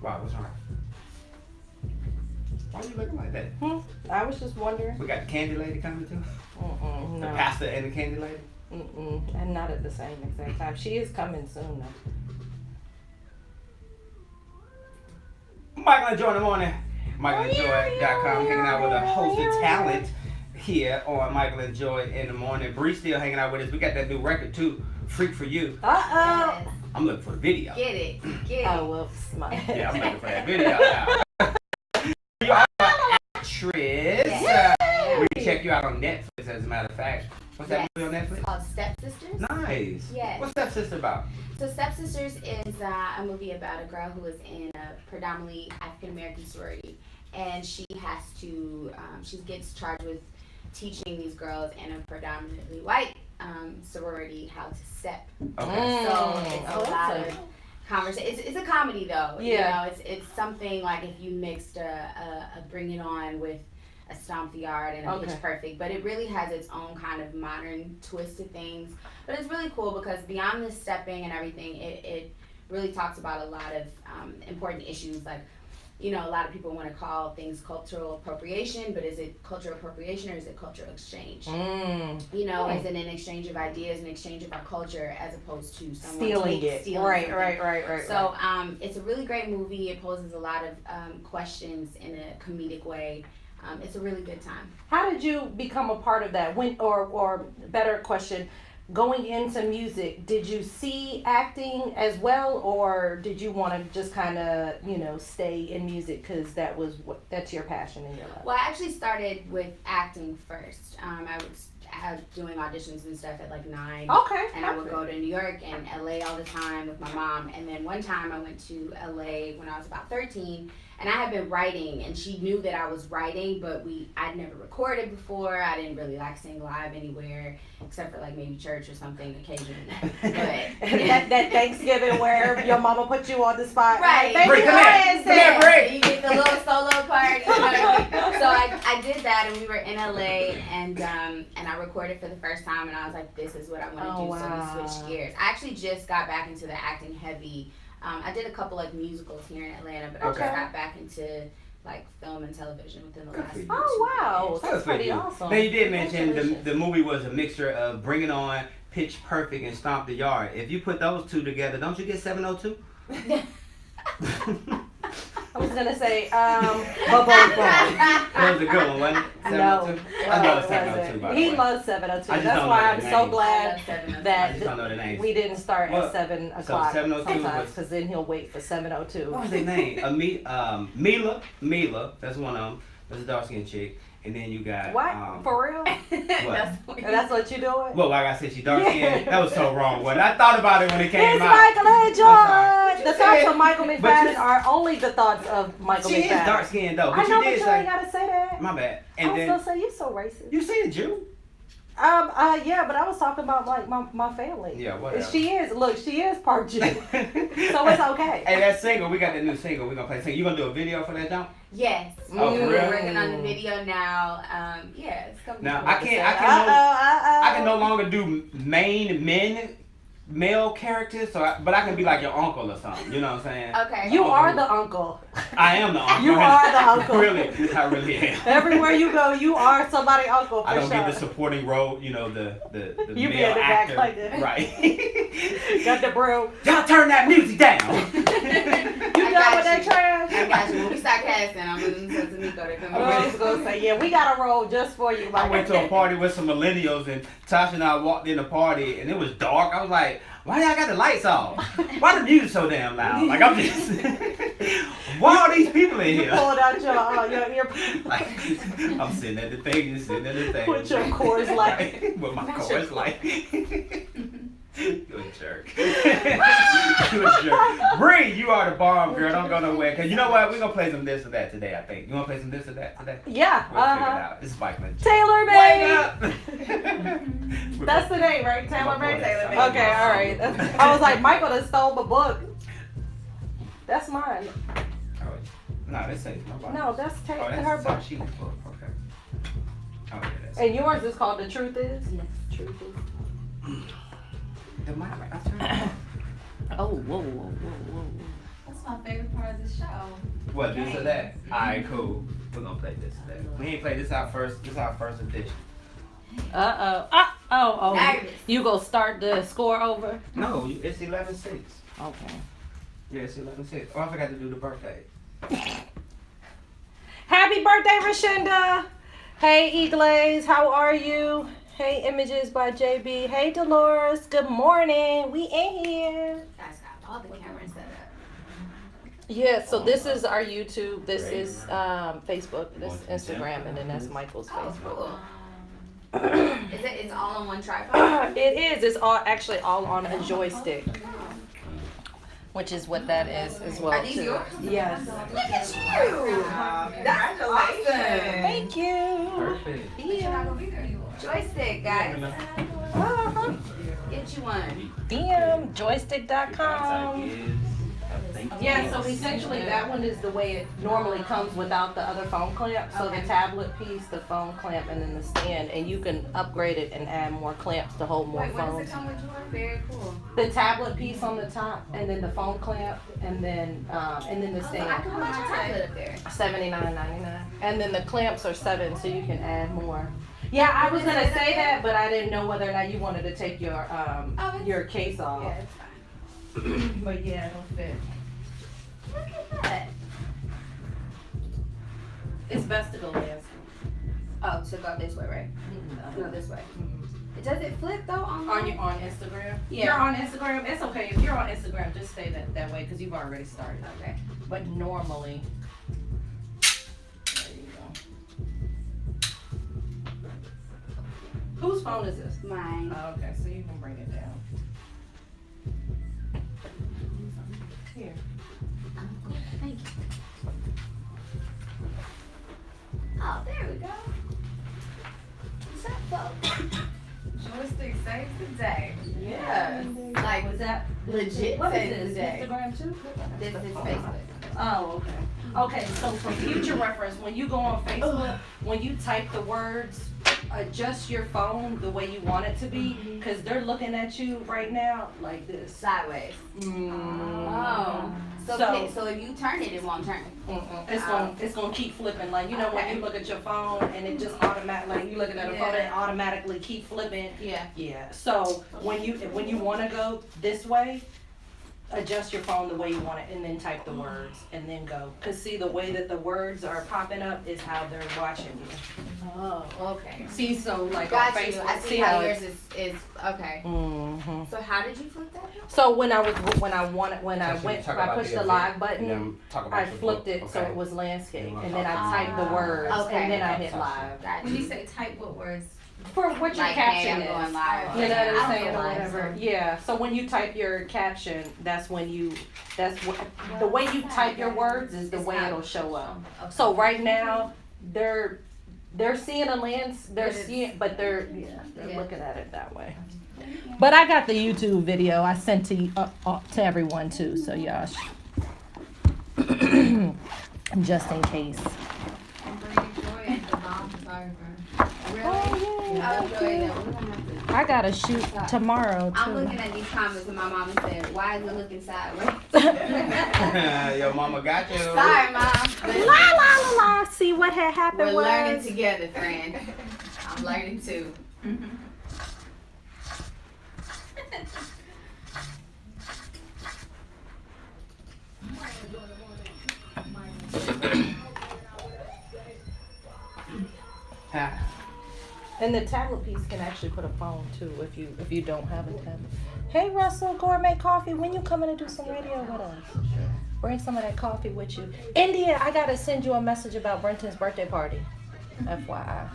Wow, what's wrong? Why are you looking like that? I was just wondering. We got the candy lady coming too? No. The pastor and the candy lady? And not at the same exact time. She is coming soon though. Michael and Joy in the morning. MichaelandJoy.com, hanging out with a host of talent here on Michael and Joy in the morning. Bree still hanging out with us. We got that new record too, Freak for You. Uh-oh. Yes. I'm looking for a video. Get it. Get it. Oh, whoops. Yeah, I'm looking for that video now. You are an actress. Yes. We can check you out on Netflix, as a matter of fact. What's that movie on It's Netflix? called Stepsisters. Nice. Yes. What's Stepsister about? So Stepsisters is a movie about a girl who is in a predominantly African American sorority, and she has to, she gets charged with teaching these girls in a predominantly white sorority how to step. Okay. So it's a lot of conversation. It's a comedy though. Yeah. You know, it's something like if you mixed a Bring It On with a Stomp the Yard and a Pitch Perfect, but it really has its own kind of modern twist to things. But it's really cool because beyond the stepping and everything, it really talks about a lot of important issues. Like, you know, a lot of people want to call things cultural appropriation, but is it cultural appropriation or is it cultural exchange? You know, is it an exchange of ideas, an exchange of our culture, as opposed to someone Stealing it. Right. So it's a really great movie. It poses a lot of questions in a comedic way. It's a really good time. How did you become a part of that? When, or better question, going into music, did you see acting as well, or did you want to just kind of, you know, stay in music because that's your passion in your life? Well, I actually started with acting first. I was doing auditions and stuff at like 9. Okay. And I would go to New York and LA all the time with my mom. And then one time I went to LA when I was about 13. And I had been writing, and she knew that I was writing, but I'd never recorded before. I didn't really like sing live anywhere, except for like maybe church or something occasionally. But that Thanksgiving where your mama put you on the spot. Right. Brie, come here, Brie. You get the little solo part. You know what I mean? So I did that, and we were in LA, and I recorded for the first time, and I was like, this is what I want to do. Wow. So we switched gears. I actually just got back into the acting heavy. I did a couple like musicals here in Atlanta, but I just got back into like film and television within the last. Oh wow, that's pretty awesome. Now you did mention the movie was a mixture of Bring It On, Pitch Perfect, and Stomp the Yard. If you put those two together, don't you get 702? I was gonna say, That was a good one, wasn't it? 702? No, I know it's 702, by the he way. loves 702. I just That's don't why know I'm the so names. glad I love I just don't know the names. we didn't start Well, at 7 so o'clock 702 sometimes, was- because then he'll wait for 702. What was their name? Mila, that's one of them. That's a dark skinned chick. And then you got What? For real? That's what you doing? well, like I said, she dark skinned. That was so wrong. When I thought about it when it came It's out. Michael and sorry. George. The thoughts of Michael But McFadden you- are only the thoughts of Michael She McFadden. is dark skinned though. I But know, you but did you say, ain't gotta say that. my bad. I And was then gonna say you so racist. you see a Jew? Yeah, but I was talking about like my family. Yeah, whatever. She is part Jew, so it's okay. Hey, that single, we got the new single. We're gonna play single. You gonna do a video for that, jump? Yes. Oh, for We're real? working on the video now. Yeah, it's coming. Now cool. I can no longer do male characters, but I can be like your uncle or something. You know what I'm saying? Okay. You are the uncle. I am the uncle. You are the uncle. Really, I really am. Everywhere you go, you are somebody's uncle for I don't sure. get the supporting role, you know, the You be male in the back actor. like that. Right. Got the broom. Y'all turn that music down. You I done got with that you. trash? I got you. When we start casting, I'm losing to Nico to come I was gonna say, yeah, we got a roll just for you. I went to a party with some millennials, and Tasha and I walked in the party, and it was dark. I was like, why y'all got the lights off? Why the music so damn loud? Like, I'm just, why are these people in You here? pulled out your ear Like, I'm sitting at the thing, just sitting at the thing. with your Coors Light. With my Coors Light. You a jerk. You a jerk. Bree, you are the bomb, girl. Don't go nowhere. Cause you know what? We're gonna play some this or that today, I think. You wanna play some this or that today? Yeah. We'll figure it out. It's Spike Lynch. Taylor Wake May. up! That's the name, right? Taylor May. Taylor May. Okay, all right. I was like, Michael done stole my book. That's mine. Oh, no, this ain't nobody. No, that's Oh, her that's book. Sashe book. Okay. Oh, yeah, that's And yours is called The Truth Is? Yes. Truth Is. the mic. I turned it off. Oh, whoa. That's my favorite part of the show. What, this or that? Alright, cool. We're gonna play this or that. We ain't played this our first edition. Oh. Nervous. You go start the score over? No, it's 11-6. Okay. Yeah, it's 11-6. Oh, I forgot to do the birthday. Happy birthday, Rashenda. Hey, Eglaze, how are you? Hey, Images by JB. Hey, Dolores, good morning. We in here. Guys got all the cameras set up. Yeah, so this is our YouTube. This is Facebook. This is Instagram, and then that's Michael's Oh, Facebook. cool. It's all on one tripod? It is. It's all on a joystick, which is what that is as well Are these too. yours? Yes. Look at you! That's awesome! Thank you. Perfect. Yeah. Joystick, guys. Uh-huh. Get you one. Joystick.com. Yeah, so essentially that one is the way it normally comes without the other phone clamp. So the tablet piece, the phone clamp, and then the stand, and you can upgrade it and add more clamps to hold more Wait, what does phones. it come with, Jordan? Very cool. The tablet piece on the top, and then the phone clamp, and then the I stand. can put my tablet up there. $79.99, and then the clamps are $7, so you can add more. Yeah, I was gonna say that, but I didn't know whether or not you wanted to take your case off. Yeah, it's fine. But yeah, it'll fit. Look at that. It's best to go last. Oh, to go this way, right? No, this way. Does it flip though on On Instagram? Yeah. You're on Instagram? It's okay. If you're on Instagram, just stay that way because you've already started. Okay. But normally, there you go. Whose phone is this? Mine. Oh, okay, so you can bring it down. Here. Thank you. Oh, there we go. What's up, folks? Joystick saves the day. Yes. Like, was that legit? What saves is the this? day. Instagram too? This is Facebook. Oh, okay. Okay, so for future reference, when you go on Facebook, when you type the words, adjust your phone the way you want it to be, because they're looking at you right now like this. Sideways. Oh. So if you turn it, it won't turn. It's gonna keep flipping. Like, you know, when you look at your phone and it just automatically, like you looking at a phone, it automatically keep flipping. Yeah. Yeah. So when you want to go this way, adjust your phone the way you want it, and then type the words, and then go. Cause see, the way that the words are popping up is how they're watching you. Oh, okay. See, so like Got on you. Facebook, I see how yours is okay. Mm-hmm. So how did you flip that? So when I pushed the live button, and I flipped it so it was landscape, and then I typed the words, Okay. and then I hit live. Got When you. you say type what words? For what your Like, hey, caption I'm going is. live. You know what I'm I'll saying, go or live, whatever. so. Yeah. So when you type your caption, the way you type your words is the way it'll show up. Okay. So right now, they're seeing they're Yeah. looking at it that way. But I got the YouTube video I sent to everyone too, so y'all just in case. And bring joy and the bomb photographer. Really? Oh, yeah. I'll enjoy that. We don't have to. I gotta shoot tomorrow I'm too. looking at these comments and my mama said, "Why is it looking sideways?" Your mama got you. Sorry, mom. La la la la. See what had happened We're learning was. together, friend. I'm learning too. And the tablet piece can actually put a phone too if you don't have a tablet. Hey Russell, Gourmet Coffee, when you coming to do some radio with us? Bring some of that coffee with you. India, I gotta send you a message about Brenton's birthday party. FYI.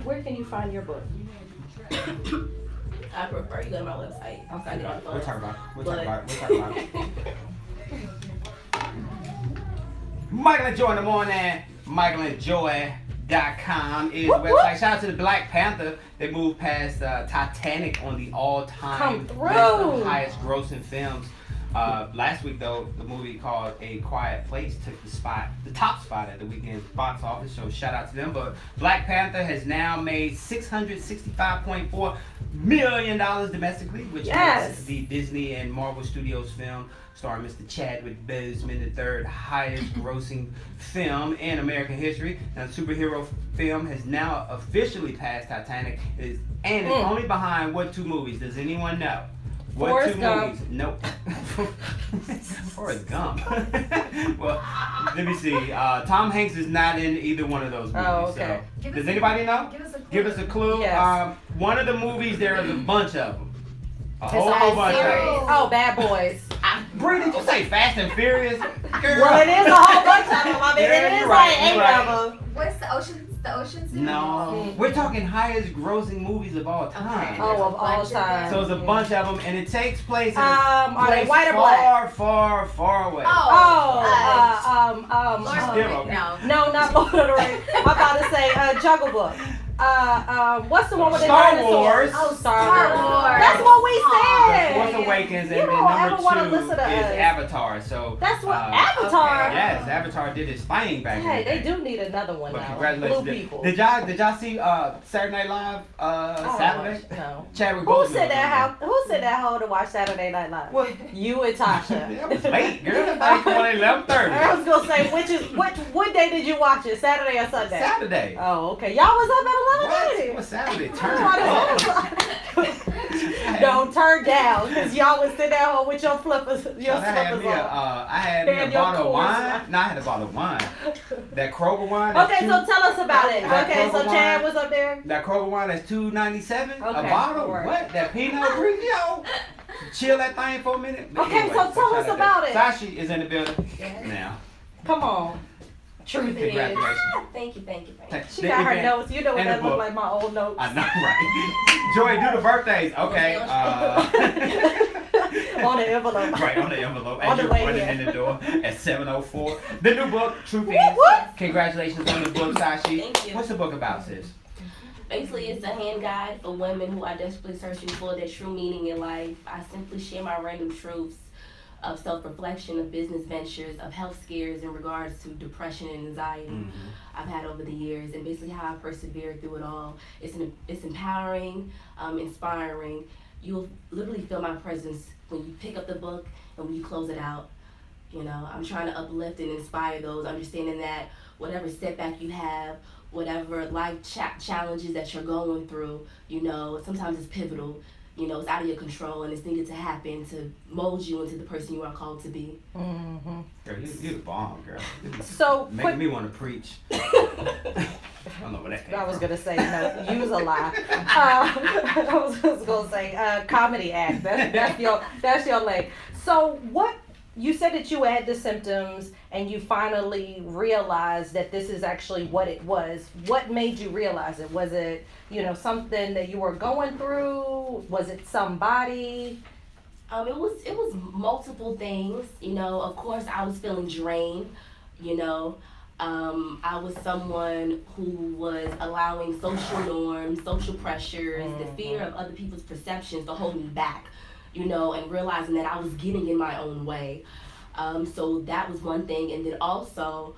Where can you find your book? I prefer you go to my website. Okay. We'll talk about it. Michael and Joy in the morning. Michael and Joy Movies.com is the website. Shout out to the Black Panther. They moved past Titanic on the all-time list of highest grossing films. Last week though, the movie called A Quiet Place took the top spot at the weekend's box office. So shout out to them. But Black Panther has now made $665.4 million domestically, which makes the Disney and Marvel Studios film starring Mr. Chadwick Boseman, the third highest grossing film in American history. Now, the superhero film has now officially passed Titanic, and it's only behind what two movies? Does anyone know? What Forrest two Gump. movies? Nope. Forrest Gump. Well, let me see. Tom Hanks is not in either one of those movies. Oh, okay. So. Does anybody know? Give us a clue. Yes. One of the movies, there is a bunch of them. A It's whole all bunch of them. serious. Oh, Bad Boys. Brie, did you say Fast and Furious? Girl. Well, it is a whole bunch of them. I mean, Yeah, it is you're like right, 8 you're right. of them. What's the Ocean series? No, we're talking highest grossing movies of all time. Oh, of all time. So it's a bunch of them, and it takes place in Are they place white or black? far away. No, not Lord of the Rings. I'm about to say Jungle Book. What's the one with the Star dinosaurs? Wars. Oh, Star Wars. Wars. That's what we said. Force Awakens, You and don't then ever wanna number 2 listen to is us. Avatar. So That's what Avatar. Yes, Avatar did its thing back Hey, in the they day. do need another one But now. congratulations. Blue people. Did y'all see Saturday Night Live Saturday? No. Chadwick Who Boseman said was that? on there. Who said that? Hole to watch Saturday Night Live? What? You and Tasha. That was late, girl. That like on 11:30. I was gonna say what day did you watch it? Saturday or Sunday? Saturday. Oh, okay. Y'all was up at What? 11:30. What's Saturday? Turn up. Don't turn down, because y'all was sitting at home with your flippers, your I had slippers me a, on. I had me a And your bottle of Coors wine. wine. No, I had a bottle of wine. That Kroger wine. that's Okay, so tell us about it. That Okay, so Kroger Chad wine. was up there. That Kroger wine that's $2.97 a Okay, bottle. alright. What? That Pinot Grigio. Chill that thing for a minute. But Okay, so tell shout us out about to- it. Sashe is in the building now. Come on. Truth is. Congratulations. Thank you. She got her notes. You know what And that the look book. like, my old notes. I know, right? Joy, do the birthdays. Okay. On the envelope. Right, on the envelope. On As the you're way running here. in the door at 7:04. The new book, Truth Is. What? Congratulations on the book, Sashe. Thank you. What's the book about, sis? Basically, it's a hand guide for women who are desperately searching for their true meaning in life. I simply share my random truths of self-reflection, of business ventures, of health scares in regards to depression and anxiety I've had over the years, and basically how I persevered through it all. It's empowering, inspiring. You'll literally feel my presence when you pick up the book and when you close it out. You know, I'm trying to uplift and inspire those, understanding that whatever setback you have, whatever life challenges that you're going through, you know, sometimes it's pivotal. You know, it's out of your control, and it's needed to happen to mold you into the person you are called to be. Mm-hmm. Girl, you the bomb, girl. So, Making me want to preach. I don't know what that came I was from. gonna say no. Use a lie. I was just gonna say comedy act. That's your leg. So what? You said that you had the symptoms and you finally realized that this is actually what it was. What made you realize it? Was it, something that you were going through? Was it somebody? It was multiple things. You know, of course, I was feeling drained. You know, I was someone who was allowing social norms, social pressures, the fear of other people's perceptions to hold me back. You know, and realizing that I was getting in my own way. So that was one thing. And then also,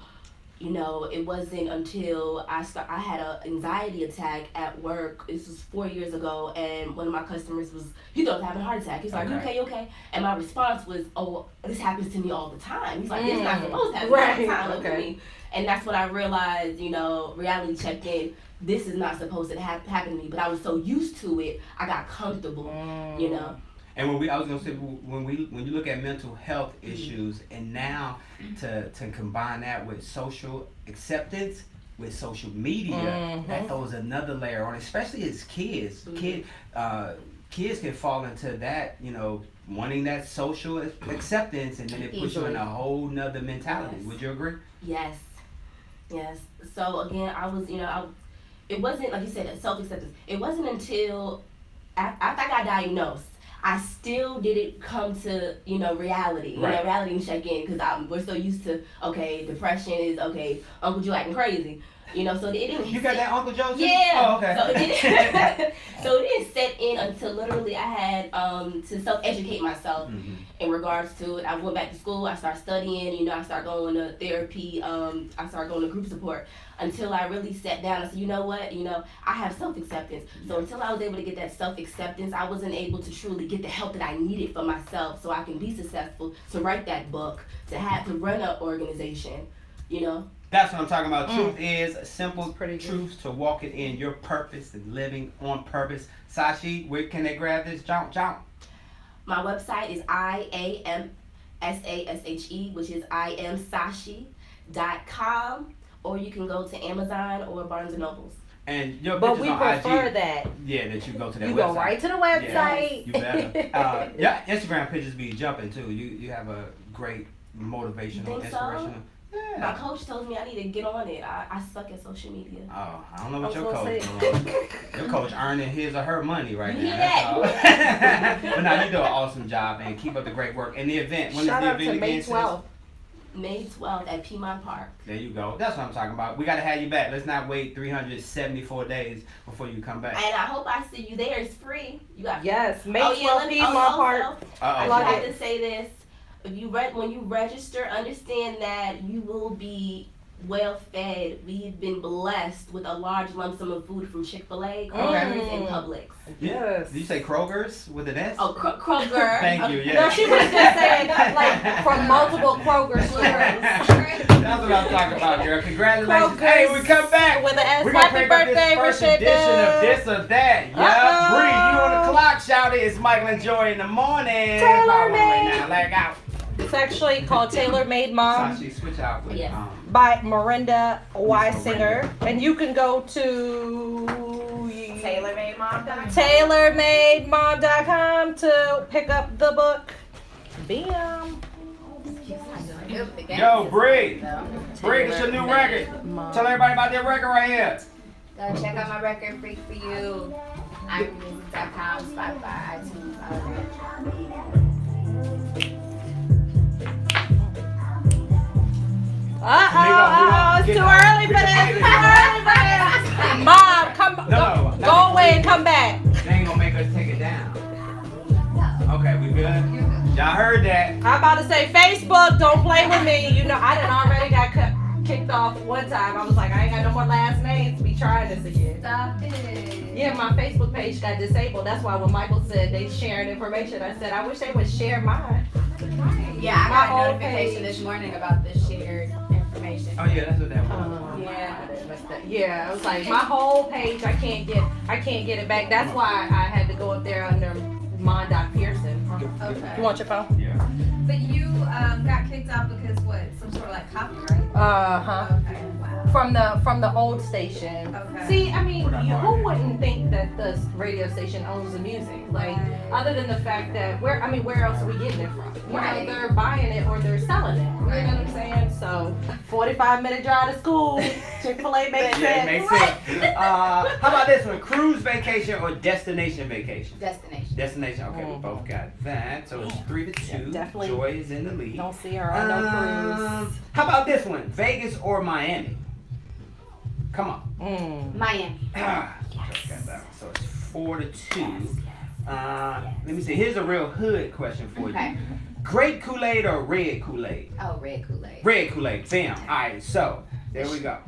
you know, it wasn't until I had an anxiety attack at work. This was 4 years ago, and one of my customers was, he thought I was having a heart attack. He's like, you okay? And my response was, oh, this happens to me all the time. He's like, it's not supposed to happen all the time. Look at me. And that's when I realized, you know, reality checked in. This is not supposed to happen to me. But I was so used to it, I got comfortable, you know. And I was gonna say, when you look at mental health issues, and now to combine that with social acceptance, with social media, that throws another layer on, especially as kids. Kids can fall into that, you know, wanting that social acceptance, and then it puts you in a whole nother mentality. Would you agree? Yes. So again, I was, it wasn't, like you said, self-acceptance. It wasn't until after I got diagnosed, I still didn't come to, reality. Right. Reality and check in, because we're so used to, okay, depression is, okay, Uncle Joe acting crazy. You know, so it didn't. You got that Uncle Joe too? Yeah. Oh, okay. So it didn't set in until literally I had to self-educate myself in regards to it. I went back to school. I started studying. You know, I started going to therapy. I started going to group support until I really sat down and said, you know what? You know, I have self-acceptance. So until I was able to get that self-acceptance, I wasn't able to truly get the help that I needed for myself so I can be successful, to write that book, to run an organization. You know. That's what I'm talking about. Truth is simple pretty truths to walk it in your purpose and living on purpose. Sashe, where can they grab this? Jump. My website is IAMSASHE, which is IamSashe.com, or you can go to Amazon or Barnes and Nobles. And your But pictures we on prefer IG. that. Yeah, that you go to that You website. go right to the website. You better. Yeah, Instagram pictures be jumping too. You have a great motivational, You think so? inspirational. My Yeah. coach told me I need to get on it. I suck at social media. Oh, I don't know what I your was coach gonna doing. Your coach earning his or her money right You now. hear That's that? all. But now you do an awesome job and keep up the great work. And the event, when Shout is out the to event May again? sis? 12th. May 12th at Piedmont Park. There you go. That's what I'm talking about. We got to have you back. Let's not wait 374 days before you come back. And I hope I see you there. It's free. You got Yes, May Oh 12th, yeah, let me Piedmont Park. I Plug have it. to say this. If you when you register, understand that you will be well fed. We've been blessed with a large lump sum of food from Chick-fil-A, Kroger's, and Publix. Yes. Did you say Kroger's with an S? Oh, Kroger. Thank you. No, Yeah. she was just saying like from multiple Kroger stores. That's what I'm talking about, girl. Congratulations. Kroger's Hey, we come back. with an S. We're gonna Happy pick up birthday, this first Rashida. edition of This or That. Yeah, Uh-oh. Bree, you on the clock, shout it. It's Michael and Joy in the morning. Taylor Follow on made. right now. Leg out. It's actually called Tailor Made Mom Sashe, switch out with Yes. by Morenda Y. Who's Singer. And you can go to TaylorMadeMom.com. TaylorMadeMom.com to pick up the book. Bam. Yo, Bree. Bree, this your new record. Tell everybody about that record right here. Go check out my record, Freak For You. IamMusic.com, Spotify, iTunes, all that. It's too early for this. Too early for this. Mom, go away and come back. They ain't gonna make us take it down. Okay, we good? Y'all heard that. I'm about to say Facebook, don't play with me. You know, I done already got kicked off one time. I was like, I ain't got no more last names to be trying this again. Stop it. Yeah, my Facebook page got disabled. That's why when Michael said they sharing information, I said, I wish they would share mine. Yeah, I My got a whole notification page. this morning about the shared information. Oh yeah, that's what that was. Yeah, I was like, my whole page, I can't get it back. That's why I had to go up there under Mon.Pearson. Okay. You want your phone? Yeah. But you got kicked out because what? Some sort of like copyright? Uh-huh. Okay. Wow. From the old station. Okay. See, I mean, who wouldn't think that the radio station owns the music? Like, other than the fact that where else are we getting it from? You know, Right. they're buying it or they're selling it. You know what I'm saying? So, 45-minute drive to school. Chick-fil-A makes Yeah, it sense. makes sense. How about this one? Cruise vacation or destination vacation? Destination. Destination. Okay, we both got that. So it's 3-2. definitely. Joy is in the lead. Don't see her on no cruise. How about this one? Vegas or Miami? Come on. Miami. Just got that one. So it's 4-2. Let me see. Here's a real hood question for Okay. you. Grape Kool-Aid or red Kool-Aid? Oh, red Kool-Aid. Red Kool-Aid. Bam. All right. So there we go.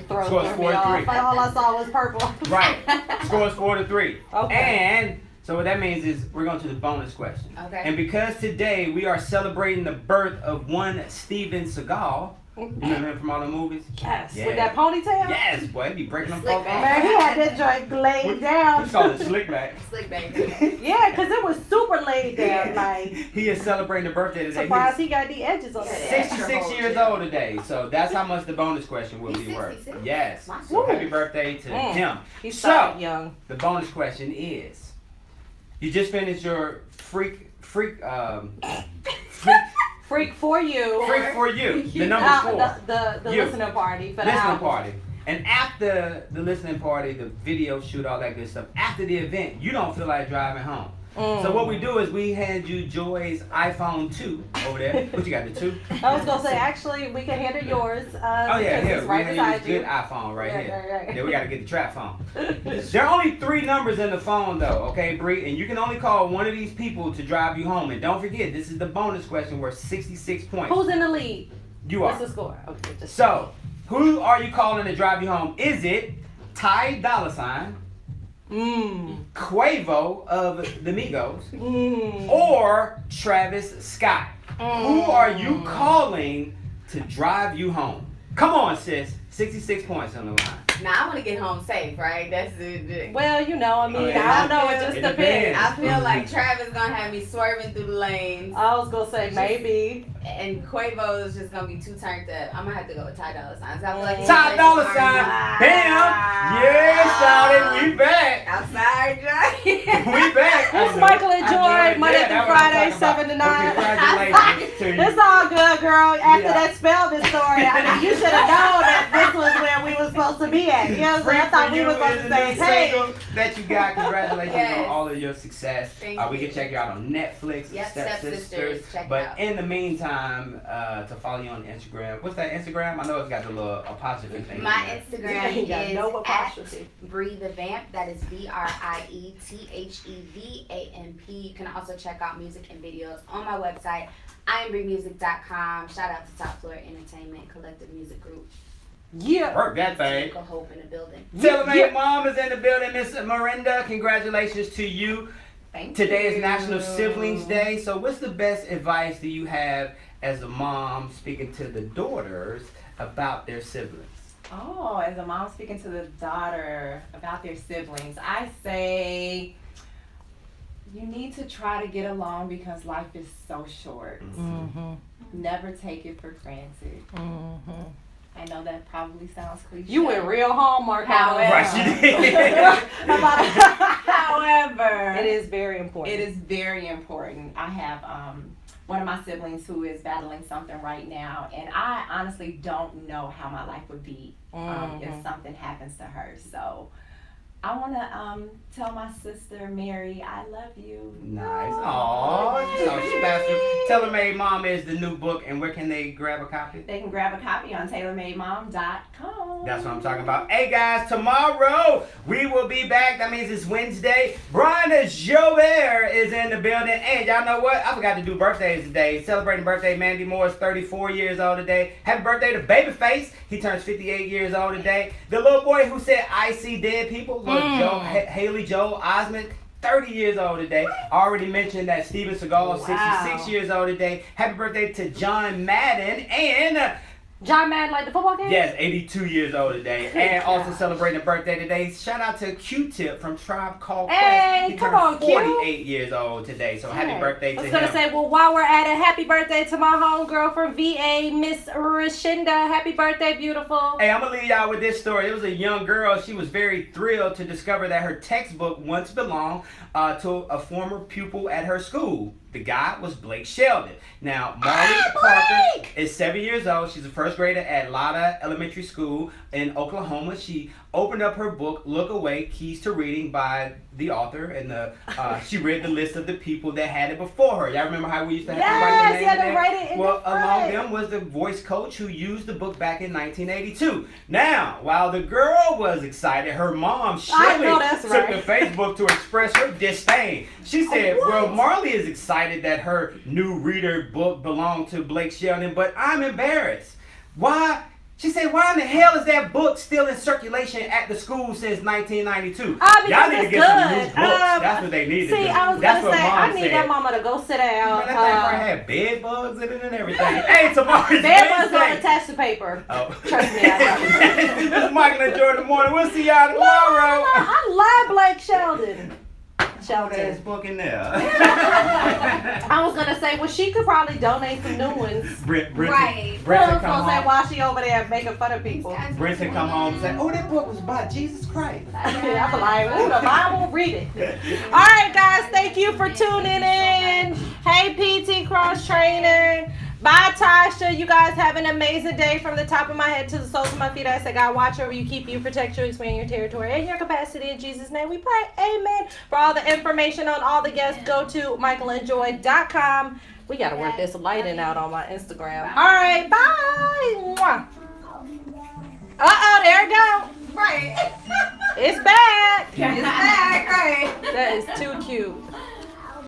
Throw Scores me off. 4-3. All I saw was purple. Right. Scores 4-3. Okay. And so what that means is we're going to the bonus question. Okay. And because today we are celebrating the birth of one Steven Seagal. You remember him from all the movies? Yes. Yeah. With that ponytail? Yes, boy, he be breaking them Slick folks back. Man, he had that joint laid down. He called it slick back. Slick back. Yeah, because it was super laid down. Like, He is celebrating the birthday today. surprised he got the edges on He's it. 66 years old today, so that's how much the bonus question will He's be worth. 66? Yes. Wow. So happy birthday to him. He So- started young. The bonus question is: you just finished your freak Freak for you. for you, the number Uh, 4. the You. listener party for the Listening album. party. And after the listening party, the video shoot, all that good stuff, after the event, you don't feel like driving home. So what we do is we hand you Joy's iPhone 2 over there. What you got, the 2? I was gonna say, actually, we can handle yours. Oh yeah, because here. it's We right hand beside you this you. good iPhone right here. Right. Then we gotta get the trap phone. There are only 3 numbers in the phone though, okay, Bree? And you can only call one of these people to drive you home. And don't forget, this is the bonus question worth 66 points. Who's in the lead? You are. What's the score? Okay, just So, who are you calling to drive you home? Is it Ty Dolla $ign, Quavo of the Migos, or Travis Scott? Who are you calling to drive you home? Come on, sis. 66 points on the line. Now I want to get home safe, right? That's the. Well, you know, I mean, Oh, yeah. I don't know. It just It depends. I feel like Travis gonna have me swerving through the lanes, I was gonna say maybe. and Quavo is just gonna be too turned up. I'm gonna have to go with Ty Dolla $ign. So I feel like he's Ty like Dolla some $ign. R&B. Bam! Yeah, shouted. We back. Outside, Joy. We back. It's Michael and Joy, Monday through Friday, 7 to 9. Congratulations to you. It's all good, girl. After Yeah. that Spelman story, I mean, you should have known that this was where we were supposed to be at. You know what I'm saying? I thought we was on the same page. That you got. Congratulations Yes. on all of your success. Thank We you. can check you out on Netflix, Yep, Stepsisters. Stepsisters. Check it But out. in the meantime, to follow you on Instagram. What's that Instagram? I know it's got the little apostrophe thing. My in there. Instagram You got is no at apostrophe. Brie the Vamp. That is BRIETHEVAMP. You can also check out music and videos on my website, IamBrieMusic.com. Shout out to Top Floor Entertainment Collective Music Group. Yeah. Work that thing. Typical Hope in the building. Tell me, mom is in the building, Miss Morenda. Congratulations to you. Thank Today you. is National Siblings Day. So, what's the best advice do you have as a mom speaking to the daughters about their siblings? Oh, as a mom speaking to the daughter about their siblings, I say you need to try to get along because life is so short. Mm-hmm. Never take it for granted. Mm-hmm. I know that probably sounds cliche. You went real Hallmark. However. Right, she did. However, It is very important. It is very important. I have one of my siblings who is battling something right now, and I honestly don't know how my life would be if something happens to her. So I want to tell my sister Mary, I love you. Nice. Aww, so special. TaylorMade Mom is the new book, and where can they grab a copy? They can grab a copy on TaylorMadeMom.com. That's what I'm talking about. Hey guys, tomorrow we will be back. That means it's Wednesday. Brian Jobert is in the building. And y'all know what? I forgot to do birthdays today. Celebrating birthday, Mandy Moore is 34 years old today. Happy birthday to Babyface. He turns 58 years old today. The little boy who said, I see dead people, little Haley Joel Osment. 30 years old today. I already mentioned that Steven Seagal, 66 years old today. Happy birthday to John Madden and John Madden, like the football game? yes, 82 years old today. And also celebrating a birthday today. Shout out to Q-Tip from Tribe Called Quest. Hey, He come turned on, Q. 48 years old today. So happy birthday to I was him. going to say, well, while we're at it, happy birthday to my homegirl from VA, Miss Rashinda. Happy birthday, beautiful. Hey, I'm going to leave y'all with this story. It was a young girl. She was very thrilled to discover that her textbook once belonged to a former pupil at her school. The guy was Blake Sheldon. Now, Marley Parker is 7 years old. She's a first grader at Lotta Elementary School in Oklahoma. She opened up her book, Look Away, Keys to Reading by the author, and she read the list of the people that had it before her. Y'all remember how we used to have to write the names in there? write it in Well, the among front. them was the voice coach who used the book back in 1982. Now, while the girl was excited, her mom, I know Shelly, that's took right. to Facebook to express her disdain. She said, well, Marley is excited that her new reader book belonged to Blake Sheldon, but I'm embarrassed. Why? She said, why in the hell is that book still in circulation at the school since 1992? Because Y'all need to it's get some new good. books. That's what they need to do. See, I was That's going to what say, Mom I need said. that mama to go sit down. Man, that thing probably had bed bugs in it and everything. Hey, tomorrow's Bed bugs don't Wednesday. attach to paper. Oh. Trust me, I know. This is Michael and Jordan in the morning. We'll see y'all tomorrow. I love Blake Sheldon. There's book in there. I was gonna say, well, she could probably donate some new ones. Right. I was Brenton come gonna say home. while she over there making fun of people. Brenton come home and say, "Oh, that book was by Jesus Christ." I feel like, ooh, the Bible, read it. All right, guys, thank you for tuning in. Hey, PT Cross Trainer. Bye, Tasha. You guys have an amazing day from the top of my head to the soles of my feet. I say, God, watch over you, keep you, protect you, expand your territory and your capacity. In Jesus' name we pray. Amen. For all the information on all the guests, go to michaelandjoy.com. We got to work this lighting out on my Instagram. All right, bye. Mwah. Uh-oh, there it go. Right. It's back. It's back, right. That is too cute.